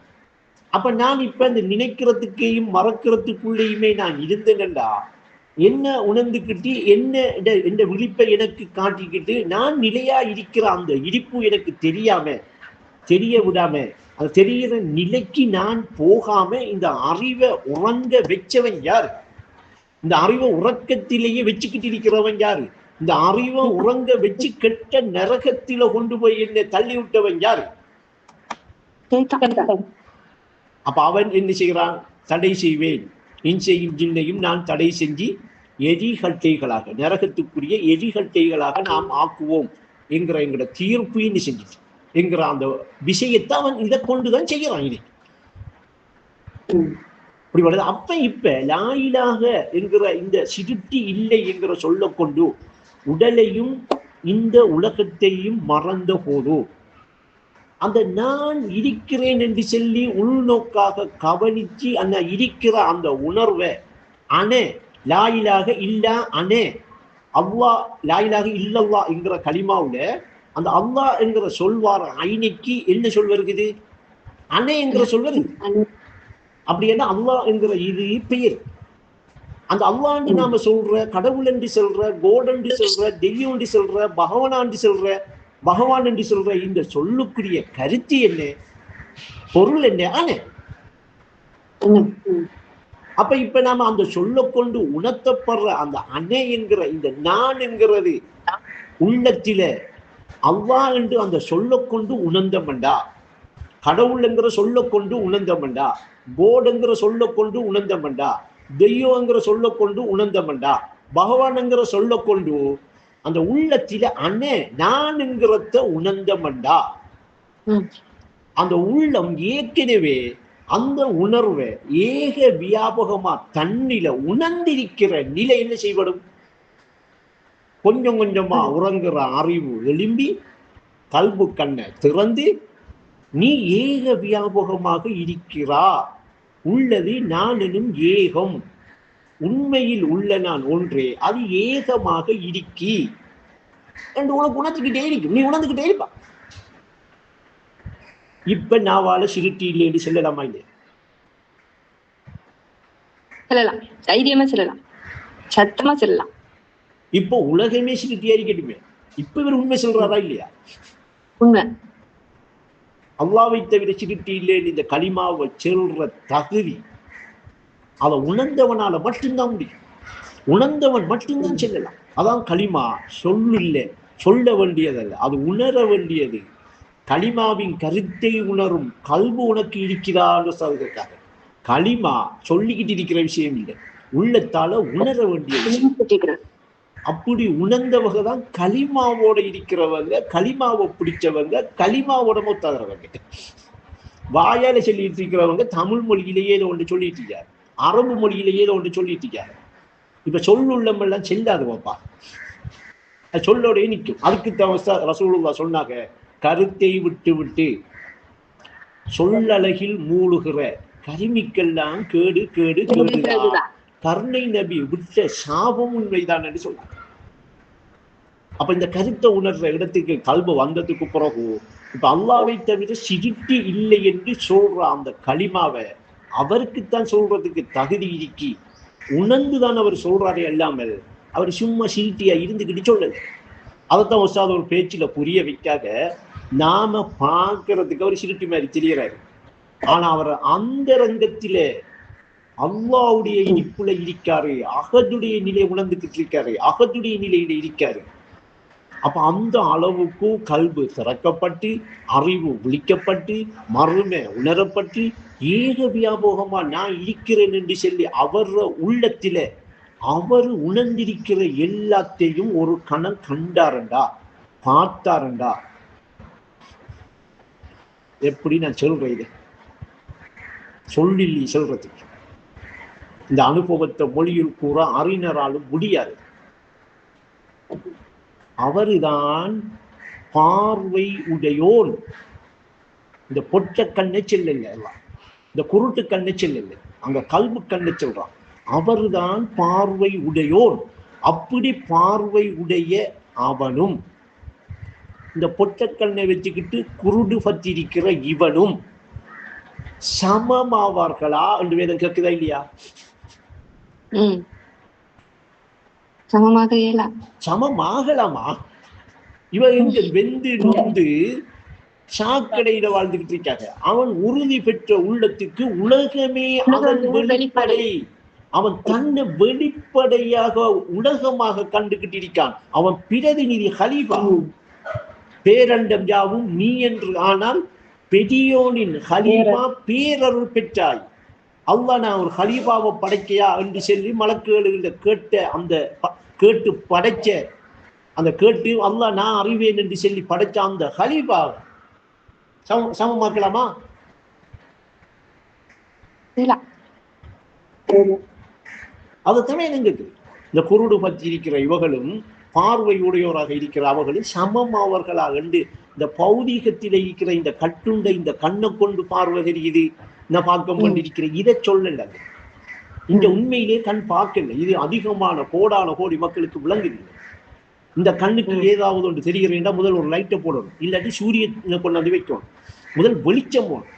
S2: அப்ப நான் இப்ப இந்த நினைக்கிறதுக்கையும் மறக்கிறதுக்குள்ளேயுமே நான் இருந்தேன்டா, என்ன உணர்ந்துக்கிட்டு என்ன விழிப்பை எனக்கு காட்டிக்கிட்டு நான் நிலையா இருக்கிற அந்த இருப்பு எனக்கு தெரிய விடாம அது தெரிகிற நிலைக்கு நான் போகாம இந்த அறிவை உறங்க வச்சவன் யாரு? இந்த அறிவை உறக்கத்திலேயே வச்சுக்கிட்டு இருக்கிறவன் யாரு? இந்த அறிவை உறங்க வச்சு கெட்ட நரகத்தில கொண்டு போய் என்னை தள்ளி விட்டவன் யாரு? அப்ப அவன் என்ன செய்கிறான்? தடை செய்வேன், இன்சையும் ஜின்னையும் நான் தடை செஞ்சு எரிகட்டைகளாக, நரகத்துக்குரிய எரிகட்டைகளாக நாம் ஆக்குவோம் என்கிற என்கிற தீர்ப்பு என்ன செஞ்சிட்டு என்கிற அந்த விஷயத்தை அவன் இதை கொண்டுதான் செய்கிறான். இதை இப்படி வருது. அப்ப இப்ப லாயிலாக என்கிற இந்த சிருட்டி இல்லை என்கிற சொல்ல கொண்டு உடலையும் இந்த உலகத்தையும் மறந்த போது அந்த நான் இருக்கிறேன் என்று சொல்லி உள்நோக்காக கவனிச்சு அந்த இருக்கிற அந்த உணர்வை அனே லாயிலாக இல்லா அனே அல்லாஹ் லாயிலாக இல்லல்லா என்கிற கலிமாவுல அந்த அல்லாஹ் என்கிற சொல்வார ஐனைக்கு என்ன சொல் வருகிறது? அனே என்கிற சொல் வருது. அப்படி என்ன அல்லாஹ் என்கிற இது பெயர். அந்த அல்லாஹ் என்று நாம சொல்ற, கடவுள் என்று சொல்ற, கோட் என்று சொல்ற, தெய்வம் என்று சொல்ற, பகவான் என்று சொல்ற, பகவான் என்று சொல்ற இந்த சொல்லுக்குரிய கருத்து என்ன, பொருள் என்ன? அனே. அப்ப இப்ப நாம அந்த சொல்ல கொண்டு உணர்த்தப்படுற அந்த அனே என்கிற இந்த நான் என்கிறது உள்ளத்தில அல்லாஹ் என்று அந்த சொல்ல கொண்டு உணர்ந்தமண்டா, கடவுள் என்கிற சொல்ல கொண்டு உணர்ந்தமண்டா, கோடுங்கிற சொல்ல கொண்டு உணர்ந்தமண்டா, தெய்வங்கிற சொல்ல கொண்டு உணர்ந்தமண்டா, பகவான் என்கிற சொல்ல கொண்டு அந்த உள்ளத்தில அனே நான் என்கிறத உணர்ந்தமண்டா, அந்த உள்ளம் ஏற்கனவே அந்த உணர்வை ஏக வியாபகமா தன்னில உணர்ந்திருக்கிற நிலை என்ன செய்யப்படும்? கொஞ்சம் கொஞ்சமா உறங்குற அறிவு எழும்பி கல்பு கண்ணை திறந்து நீ ஏக வியாபகமாக இருக்கிறா, உள்ளது நான் எனும் ஏகம், உண்மையில் உள்ள நான் ஒன்றே, அது ஏகமாக இருக்கி என்று உனக்கு உணர்த்துக்கிட்டே இருக்கும். நீ உணர்ந்துகிட்டே இருப்பா. இப்ப நாவால சிருட்டி இல்லைன்னு சொல்லலாமா? இல்லையா?
S3: சொல்லலாம், தைரியமா சொல்லலாம், சத்தமா சொல்லலாம்.
S2: இப்போ உலகமே சிருட்டியா இருக்கட்டுமே, இப்ப இவர் உண்மை சொல்றாரா இல்லையா?
S3: உண்மை.
S2: அல்லாவை தவிர சிருட்டி இல்லைன்னு இந்த களிமாவை சொல்ற தகுதி அதை உணர்ந்தவனால மட்டும்தான் முடியும். உணர்ந்தவன் மட்டும்தான் சொல்லலாம். அதான் களிமா. சொல்லு இல்லை, சொல்ல வேண்டியதல்ல, அது உணர வேண்டியது. களிமாவின் கருத்தை உணரும் கல்பு உனக்கு இருக்கிறான்னு சொல்றதுக்காக களிமா சொல்லிக்கிட்டு இருக்கிற விஷயம் இல்லை, உள்ளத்தால உணர வேண்டிய விஷயம். அப்படி உணர்ந்தவங்க தான் களிமாவோட இருக்கிறவங்க, களிமாவை பிடிச்சவங்க, களிமாவோட மொத்தாகிறவங்க. வாயால சொல்லிட்டு இருக்கிறவங்க தமிழ் மொழியிலேயே ஏதோ ஒன்று சொல்லிட்டு இருக்காரு, அரபு மொழியிலேயே ஏதோ ஒன்று சொல்லிட்டு இருக்காரு. இப்ப சொல்லுள்ளமெல்லாம் செல்லாது பாப்பா, சொல்லோடய நிற்கும். அதுக்கு ரசூலுல்லாஹ் சொன்னாங்க, கருத்தை விட்டு விட்டு சொல்லழகில் மூழுகிற கரிமிக்கெல்லாம் கேடு கேடு கேடுதான். கருணை நபி விட்ட சாபம் உண்மைதான் என்று சொன்னாங்க. அப்ப இந்த கருத்தை உணர்ற இடத்துக்கு கல்பு வந்ததுக்கு பிறகு இப்ப அல்லாவை தவிர சிரிட்டி இல்லை என்று சொல்ற அந்த களிமாவை அவருக்குத்தான் சொல்றதுக்கு தகுதி இருக்கி உணர்ந்துதான் அவர் சொல்றாரே அல்லாமல் அவர் சும்மா சிரிட்டியா இருந்துகிட்டு சொல்லல. அதைத்தான் உஸ்தாத் ஒரு பேச்சுல புரிய வைக்காக, நாம பார்க்கறதுக்கு அவர் சிரிட்டி மாதிரி தெரியறாரு, ஆனா அவர் அந்த ரங்கத்தில அல்லாவுடைய இனிப்புல இருக்காரு, அகதுடைய நிலையை உணர்ந்துகிட்டு இருக்காரு, அகதுடைய நிலையில இருக்காரு. அப்ப அந்த அளவுக்கு கல்பு திறக்கப்பட்டு அறிவு விழிக்கப்பட்டு மறுமை உணரப்பட்டு ஏக வியாபோகமா நான் இருக்கிறேன் என்று சொல்லி அவர் உள்ளத்தில அவர் உணர்ந்திருக்கிற எல்லாத்தையும் ஒரு கணம் கண்டாரண்டா பார்த்தாரண்டா. எப்படி நான் சொல்றேன், இது சொல்லில்லி சொல்றதுக்கு இந்த அனுபவத்தை மொழியில் கூற அறிஞராலும் முடியாது. அவருதான் பார்வை உடையோன். இந்த பொற்ற கண்ணை செல்லல, எல்லாம் இந்த குருட்டு கண்ணை செல்லல, அங்க கல்பு கண்ணை சொல்றான். அவர்தான் பார்வை உடையோன். அப்படி பார்வை உடைய அவனும் இந்த பொற்ற கண்ணை வச்சுக்கிட்டு குருடு பற்றிருக்கிற இவனும் சமமாவார்களா என்று வேதம் கேட்குதா இல்லையா? சமமாகலாமா? இவன் எங்க வெந்து நொந்து சாக்கடையில வாழ்ந்துகிட்டு இருக்காங்க. அவன் உறுதி பெற்ற உள்ளத்துக்கு உலகமே அவன் வெளிப்படை. அவன் தன்னை வெளிப்படையாக உலகமாக கண்டுகிட்டு இருக்கான். அவன் பிரதிநிதி ஹலீஃபா. பேரண்டம் யாவும் நீ என்று, ஆனால் பெரியோனின் ஹலீஃபா பேரருள் பெற்றாய். அல்லாஹ் நான் ஒரு ஹலீஃபாவை படைக்கையா என்று சொல்லி மலக்குகளில் கேட்ட அந்த கேட்டு படைச்ச அந்த கேட்டு அல்லாஹ் நான் அறிவேன் என்று சொல்லி படைச்ச அந்த ஹலீஃபா சமமாக்கலாமா? அதுதானே எங்களுக்கு இந்த குருடு பற்றி இருக்கிற இவர்களும் பார்வையுடையோராக இருக்கிற அவர்களும் சமம் அவர்களாக என்று இந்த பௌதீகத்தில இருக்கிற இந்த கட்டுண்ட இந்த கண்ணை கொண்டு பார்வை தெரியுது, நான் பார்க்க கொண்டிருக்கிற இதை சொல்லல. இந்த உண்மையிலே கண் பார்க்கல. இது அதிகமான கோடான கோடி மக்களுக்கு விளங்குது. இந்த கண்ணுக்கு ஏதாவது ஒன்று தெரிகிறேன்டா முதல் ஒரு லைட்டை போடணும், இல்லாட்டி சூரியனை கொண்டாந்து வைக்கணும், முதல் வெளிச்சம் போகணும்.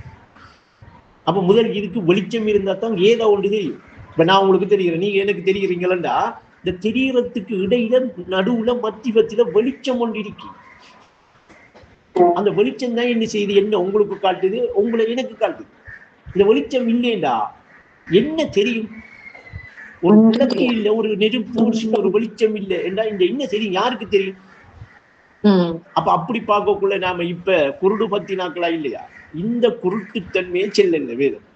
S2: அப்ப முதல் இதுக்கு வெளிச்சம் இருந்தா தான் ஏதோ ஒன்று தெரியும். இப்ப நான் உங்களுக்கு தெரிகிறேன், நீங்க எனக்கு தெரிகிறீங்களா? இந்த தெரியறதுக்கு இடையில நடுவுல மத்தியத்தில வெளிச்சம் ஒன்று இருக்கு. அந்த வெளிச்சம் தான் என்ன செய்யுது, என்ன உங்களுக்கு காட்டுது, உங்களை எனக்கு காட்டுது. இந்த வெளிச்சம் இல்லைண்டா என்ன தெரியும்? ஒரு விளக்கு இல்லை, ஒரு நெருப்பு, ஒரு வெளிச்சம் இல்லை என்றா இந்த என்ன தெரியும்? யாருக்கு தெரியும்? அப்ப அப்படி பார்க்கக்குள்ள நாம இப்ப குருடு பத்தினாக்களா இல்லையா? இந்த குருட்டுத்தன்மையை செல்லல வேதம்.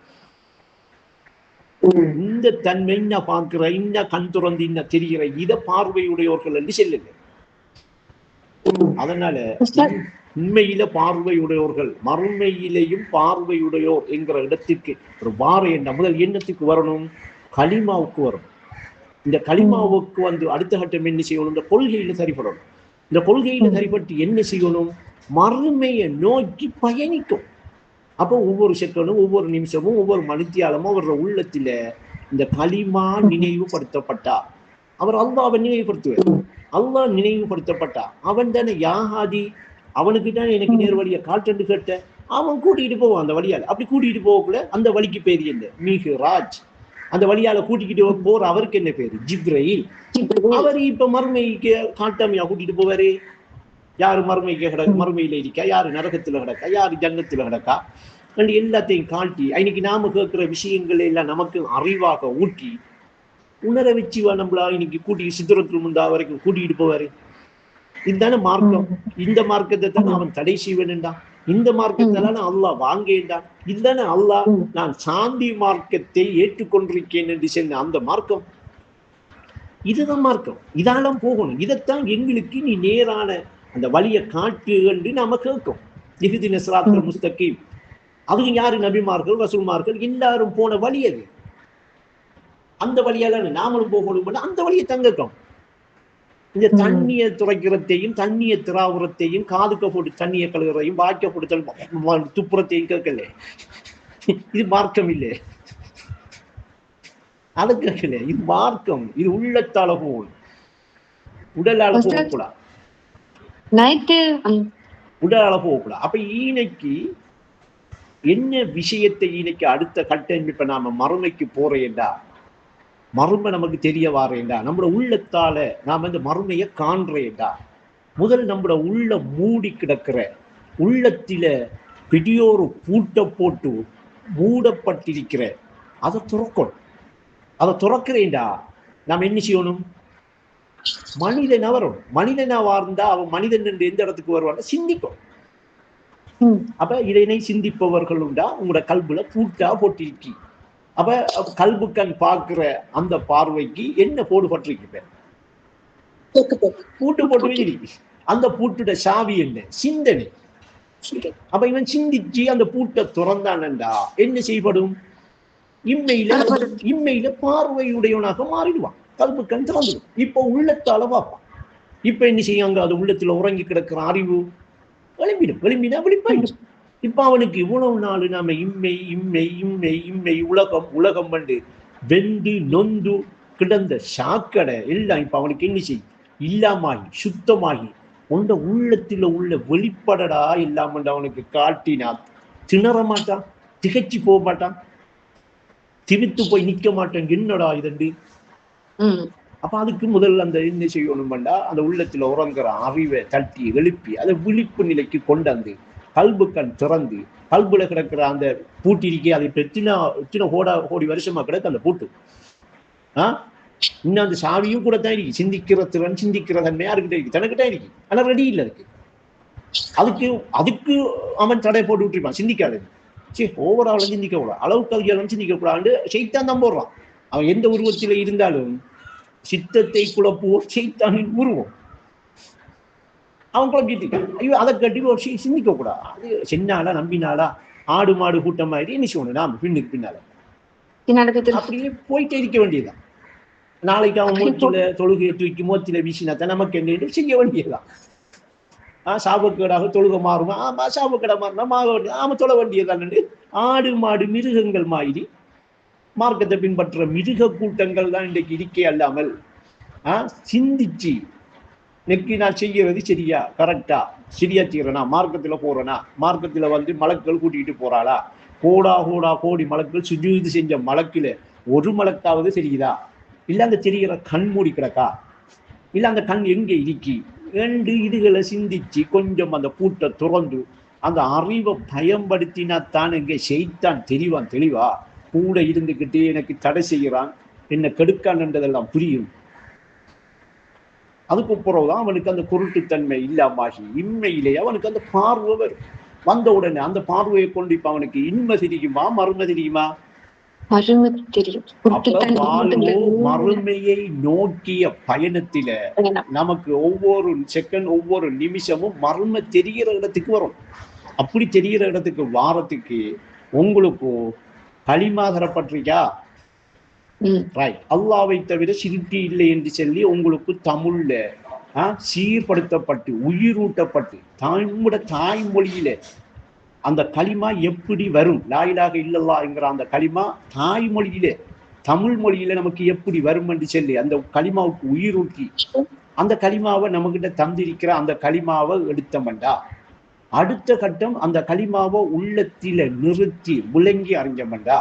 S2: இந்த தன்மை இன்ன பார்க்கிற, இன்ன கண் துறந்து இன்ன தெரிகிற இத பார்வையுடையோர்கள் என்று செல்லல. அதனால உண்மையில பார்வையுடையோர்கள் மறுமையிலேயும் பார்வையுடையோர் என்கிற இடத்திற்கு ஒரு வார எண்ணம் முதல் எண்ணத்துக்கு வரணும், களிமாவுக்கு வரணும். இந்த களிமாவுக்கு வந்து அடுத்த கட்டம் என்ன செய்யணும்? இந்த கொள்கையில சரிபடணும். இந்த கொள்கையில சரிபட்டு என்ன செய்யணும்? மறுமையை நோக்கி பயணிக்கும். அப்போ ஒவ்வொரு செகண்டும், ஒவ்வொரு நிமிஷமும், ஒவ்வொரு மணித்தியாலமும் அவரோட உள்ளத்தில இந்த களிமா நினைவுபடுத்தப்பட்டா அவர் அல்லாஹ்வை நினைவுபடுத்துவார். அல்லாஹ் நினைவுபடுத்தப்பட்டா அவன் தானே யாஹாதி, அவனுக்கு தான் எனக்கு நேர் வழியை காட்டுன்னு கேட்ட, அவன் கூட்டிகிட்டு போவான் அந்த வழியால். அப்படி கூட்டிகிட்டு போகக்குள்ள அந்த வழிக்கு பேர் என்ன? மிஹ்ராஜ். அந்த வழியால கூட்டிக்கிட்டு போற அவருக்கு என்ன பேரு? ஜிப்ரைல். அவர் இப்ப மறுமைக்கு காட்டாமையா கூட்டிட்டு போவாரு? யாரு மறுமைக்கு கிடக்க, மறுமையில இருக்கா, யாரு நரகத்துல கிடக்கா, யாரு ஜன்னத்துல கிடக்கா, அண்ட் எல்லாத்தையும் காட்டி இன்னைக்கு நாம கேட்கிற விஷயங்கள் எல்லாம் நமக்கு அறிவாக ஊட்டி உணர வச்சு நம்மளா இன்னைக்கு கூட்டிட்டு சித்திரத்தில் முந்தா வரைக்கும் கூட்டிகிட்டு போவாரு. இதுதானே மார்க்கம். இந்த மார்க்கத்தை தான் அவன் தடை செய்வேன்டா, இந்த மார்க்கத்தெல்லாம் அல்லாஹ் வாங்கேன்டான். இதுதானே அல்லாஹ் நான் சாந்தி மார்க்கத்தை ஏற்றுக்கொண்டிருக்கேன் என்று சொன்ன அந்த மார்க்கம். இதுதான் மார்க்கம். இதாலும் போகணும். இதைத்தான் எங்களுக்கு நீ நேரான அந்த வழியை காட்டு என்று நாம கேட்கும். இஹ்தின ஸிராத்தல் முஸ்தகீம், அதுக்கு யாரு? நபிமார்கள், ரசூல்மார்கள் எல்லாரும் போன வழி அது. அந்த வழியால நாமளும் போகணும். அந்த வழியை தங்கட்டும். இந்த தண்ணியை துறைக்கிறதையும் தண்ணியை திராவுரத்தையும் காதுக்க போட்டு தண்ணியை கழுகுறதையும் வாய்க்க போட்டு துப்புரத்தையும் கேட்கல. இது மார்க்கம் இல்லை. அது கேட்கல. இது மார்க்கம். இது உள்ளத்தால போகணும், உடலால போகக்கூடாது. உடலால போகக்கூடாது. அப்ப ஈனைக்கு என்ன விஷயத்தை ஈனைக்கு அடுத்த கட்டம் இப்ப நாம மறுமைக்கு போறேன்டா, மறுமை நமக்கு தெரிய வாரேண்டா, நம்மளோட உள்ளத்தால நாம இந்த மறுமையை காண்றேன்டா, முதல் நம்மளோட உள்ள மூடி கிடக்கிற உள்ளத்தில பெரியோரு பூட்டை போட்டு மூடப்பட்டிருக்கிற அதை துறக்கணும். அதை துறக்கிறேன்டா நாம் என்ன செய்யணும்? மனிதனா வரணும். மனிதனா வாழ்ந்தா அவன் மனிதன் என்று எந்த இடத்துக்கு வருவான்? சிந்திக்கும். அப்ப இதனை சிந்திப்பவர்கள் உண்டா உங்களோட கல்புல பூட்டா போட்டிருக்கி. அப்ப கல்புக்கண் பார்க்கிற அந்த பார்வைக்கு என்ன போடுபட்டிருக்க? பூட்டு போட்டு. அந்த பூட்டுட சாவி என்ன? சிந்தனை. அப்ப இவன் சிந்திச்சு அந்த பூட்டை துறந்தானண்டா என்ன செய்யப்படும்? இம்மையில பார்வையுடையவனாக மாறிடுவான். கல்புக்கண் திறந்துடும். இப்ப உள்ளத்தால பார்ப்பான். இப்ப என்ன செய்யாங்க? அது உள்ளத்துல உறங்கி கிடக்கிற அறிவு வெளிம்பினா வெளிப்பாயிடும். இப்ப அவனுக்கு இவ்வளவு நாள் நாம இம்மை இம்மை இம்மை இம்மை உலகம் உலகம் வந்து வெந்து நொந்து கிடந்த சாக்கடை எல்லாம் இப்ப அவனுக்கு என்ன செய்யும்? இல்லாமாகி சுத்தமாகி உண்ட உள்ளத்துல உள்ள வெளிப்படடா இல்லாம அவனுக்கு காட்டினா திணற மாட்டான், திகைச்சு போக மாட்டான், திவித்து போய் நிக்க மாட்டான். என்னடா இதண்டு? அப்ப அதுக்கு முதல்ல அந்த என்ன செய்யணும்டா, அந்த உள்ளத்துல உறங்குற அறிவை தட்டி எழுப்பி அதை விழிப்பு நிலைக்கு கொண்டாந்து கல்புக்கண் திறந்து கல்புல கிடக்கிற அந்த பூட்டிருக்கே அது இப்ப எத்தனை கோடி வருஷமா கிடக்கு அந்த பூட்டு. இன்னும் அந்த சாவியும் கூட தான் இருக்கு. சிந்திக்கிற திறன், சிந்திக்கிற தன்மை யாருக்கிட்ட இருக்கு? தனக்கிட்ட இருக்கு. ஆனா ரெடி இல்லை அதுக்கு. அதுக்கு அவன் தடை போட்டு விட்டுருப்பான். சிந்திக்காது. சரி, ஓவரால் சிந்திக்க கூடாது, அளவுக்கு அதிகம் சிந்திக்க கூடாது. சைத்தான் தான் போடுறான். அவன் எந்த உருவத்தில இருந்தாலும் சித்தத்தை குழப்புவோம் சைத்தானின் உருவம். அவன் குழப்பிட்டு ஐயோ அதை கட்டி ஒரு சிந்திக்க கூடாது. அது சின்னாலா நம்பினாலா ஆடு மாடு கூட்டம் மாதிரி என்ன செய்யணும்? நாம பின்னுக்கு பின்னால அப்படியே போயிட்டே இருக்க வேண்டியதுதான். நாளைக்கு அவன் மூச்சில தொழுகையை தூக்கி மூச்சில வீசினாத்தான் நமக்கு என்ன செய்ய வேண்டியதுதான். சாபக்கேடாக தொழுக மாறுமா? சாபக்கேடா மாறினா ஆமா தொழ வேண்டியதுதான். ஆடு மாடு மிருகங்கள் மாதிரி மார்க்கத்தை பின்பற்ற மிருக கூட்டங்கள் தான் இன்றைக்கு இருக்கே. அல்லாமல் சிந்திச்சு நெக்கி நான் செய்யறது சரியா, கரெக்டா, சரியா செய்யறனா, மார்க்கத்துல போறனா, மார்க்கத்துல வந்து மலக்கள் கூட்டிகிட்டு போறாளா, கோடி மலக்கள் சுஜூது செஞ்ச மலக்கில ஒரு மலக்காவது தெரியுதா, இல்ல அந்த தெரிகிற கண் மூடி கிடக்கா, இல்ல அந்த கண் எங்க இருக்கி என்று இதுகளை சிந்திச்சு கொஞ்சம் அந்த பூட்டை துறந்து அந்த அறிவை பயன்படுத்தினாத்தான் எங்க செய்தான் தெளிவா கூட இருந்துகிட்டு எனக்கு தடை செய்கிறான், என்ன கெடுக்கான் என்றதெல்லாம் புரியும். அதுக்கு பிறகுதான் அவனுக்கு அந்த குருட்டுத்தன்மை இல்லாமகி இன்மையிலேயே அவனுக்கு அந்த பார்வை வரும். வந்த உடனே அந்த பார்வையை கொண்டு இப்ப அவனுக்கு இன்மை தெரியுமா மறுமை தெரியுமா? மறுமையை நோக்கிய பயணத்தில நமக்கு ஒவ்வொரு செகண்ட் ஒவ்வொரு நிமிஷமும் மறுமை தெரிகிற இடத்துக்கு வரும். அப்படி தெரிகிற இடத்துக்கு வாரத்துக்கு உங்களுக்கு களிமா தரப்பட்டிருக்கா? ரைட். அல்லாவை தவிர சிறுட்டி இல்லை என்று சொல்லி உங்களுக்கு தமிழ்ல சீர்படுத்தப்பட்டு உயிரூட்டப்பட்டு நம்முட தாய்மொழியில அந்த களிமா எப்படி வரும்? லா இலாஹ இல்லல்லாஹ் என்கிற அந்த களிமா தாய்மொழியில தமிழ் மொழியில நமக்கு எப்படி வரும் என்று சொல்லி அந்த களிமாவுக்கு உயிரூட்டி அந்த களிமாவை நம்மகிட்ட தந்திருக்கிற அந்த களிமாவை எடுத்தோம்டா அடுத்த கட்டம் அந்த களிமாவை உள்ளத்தில நிறுத்தி விளங்கி அறிஞ்சோம்டா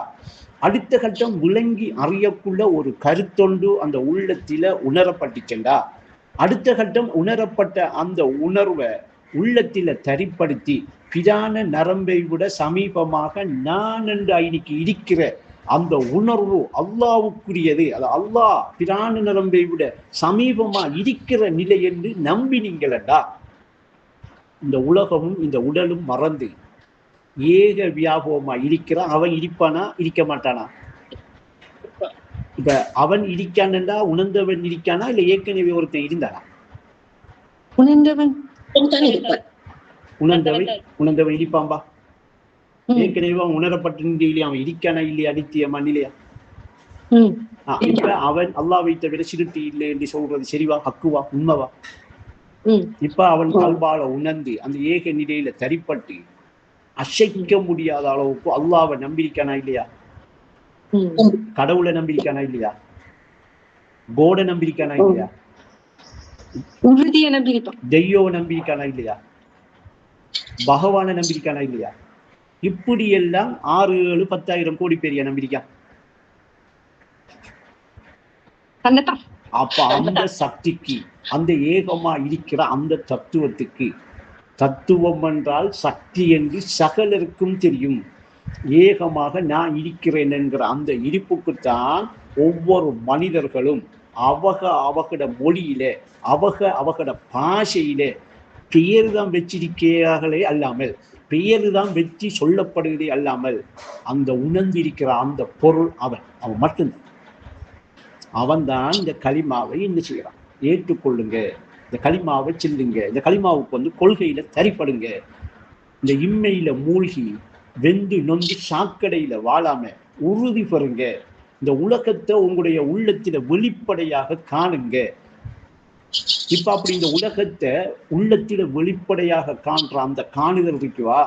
S2: அடுத்த கட்டம் விளங்கி அறியக்குள்ள ஒரு கருத்தொண்டு அந்த உள்ளத்தில உணரப்பட்டுச்செண்டா அடுத்த கட்டம் உணரப்பட்ட அந்த உணர்வை உள்ளத்தில தரிப்படுத்தி பிரான நரம்பை விட சமீபமாக நான் என்று இன்னைக்கு இருக்கிற அந்த உணர்வு அல்லாவுக்குரியது. அது அல்லாஹ் பிரான நரம்பை விட சமீபமா இருக்கிற நிலை என்று நம்பினீங்களா இந்த உலகமும் இந்த உடலும் மறந்து ஏக வியாபகமா இருக்கிறான். அவன் இருப்பானா இருக்க மாட்டானா? இப்ப அவன் இருக்கான்டா உணர்ந்தவன் இருக்கானா இல்ல ஏற்கனவே ஒருத்தன் இருந்தானா?
S3: உணர்ந்தவன்
S2: உணர்ந்தவன் இருப்பான்பா. ஏற்கனவே உணரப்பட்டு அவன் இருக்கானா இல்லையா நித்தியமா இல்லையா? இப்ப அவன் அல்லாஹ்வை தவிர சிறுத்தி இல்லை என்று சொல்றது சரிவா, ஹக்குவா, உண்மைவா? இப்ப அவன் கல்பால உணர்ந்து அந்த ஏக நிலையில தரிப்பட்டு அசைக்க முடியாத அளவுக்கு அல்லாஹ்வை நம்பியிருக்கானா இல்லையா? கடவுளை நம்பியிருக்கானா இல்லையா? கோட நம்பியிருக்கானா இல்லையா? தெய்யோவ நம்பியிருக்கானா இல்லையா? பகவான நம்பியிருக்கானா இல்லையா? இப்படி எல்லாம் 6-7-10,000 கோடி பேரிய நம்பியிருக்கான். அப்ப அந்த சக்திக்கு, அந்த ஏகமா இருக்கிற அந்த தத்துவத்துக்கு, தத்துவம் என்றால் சக்தி என்று சகலருக்கும் தெரியும். ஏகமாக நான் இருக்கிறேன் என்கிற அந்த இருப்புக்குத்தான் ஒவ்வொரு மனிதர்களும் அவகட மொழியில அவகட பாஷையிலே பெயர் தான் வச்சிருக்கிறார்களே அல்லாமல், பெயர் தான் வெற்றி சொல்லப்படுகிறதே அல்லாமல், அந்த உணர்ந்திருக்கிற அந்த பொருள் அவன் மட்டும்தான். அவன் தான் இந்த களிமாவை என்ன செய்யறான், ஏற்றுக்கொள்ளுங்க, இந்த களிமாவை செல்லுங்க, இந்த களிமாவுக்கு கொள்கையில தரிப்படுங்க, இந்த இம்மையில மூழ்கி வெந்து நொந்து சாக்கடையில வாழாம உறுதி பெறுங்க, இந்த உலகத்தை உங்களுடைய உள்ளத்தில வெளிப்படையாக காணுங்க. இப்ப அப்படி இந்த உலகத்தை உள்ளத்தில வெளிப்படையாக காண்ற அந்த காணுதல் இருக்குவா,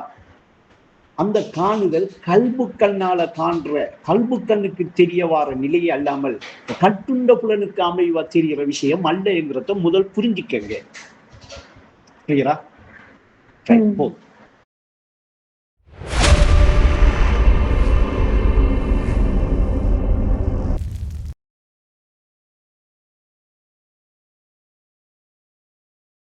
S2: அந்த காணுதல் கல்பு கண்ணால காண்ற, கல்பு கண்ணுக்கு தெரிய வார நிலையை அல்லாமல் கட்டுண்ட புலனுக்கு அமைவா தெரிகிற விஷயம் அல்ல என்கிறத முதல் புரிஞ்சுக்கங்க. கிளியரா?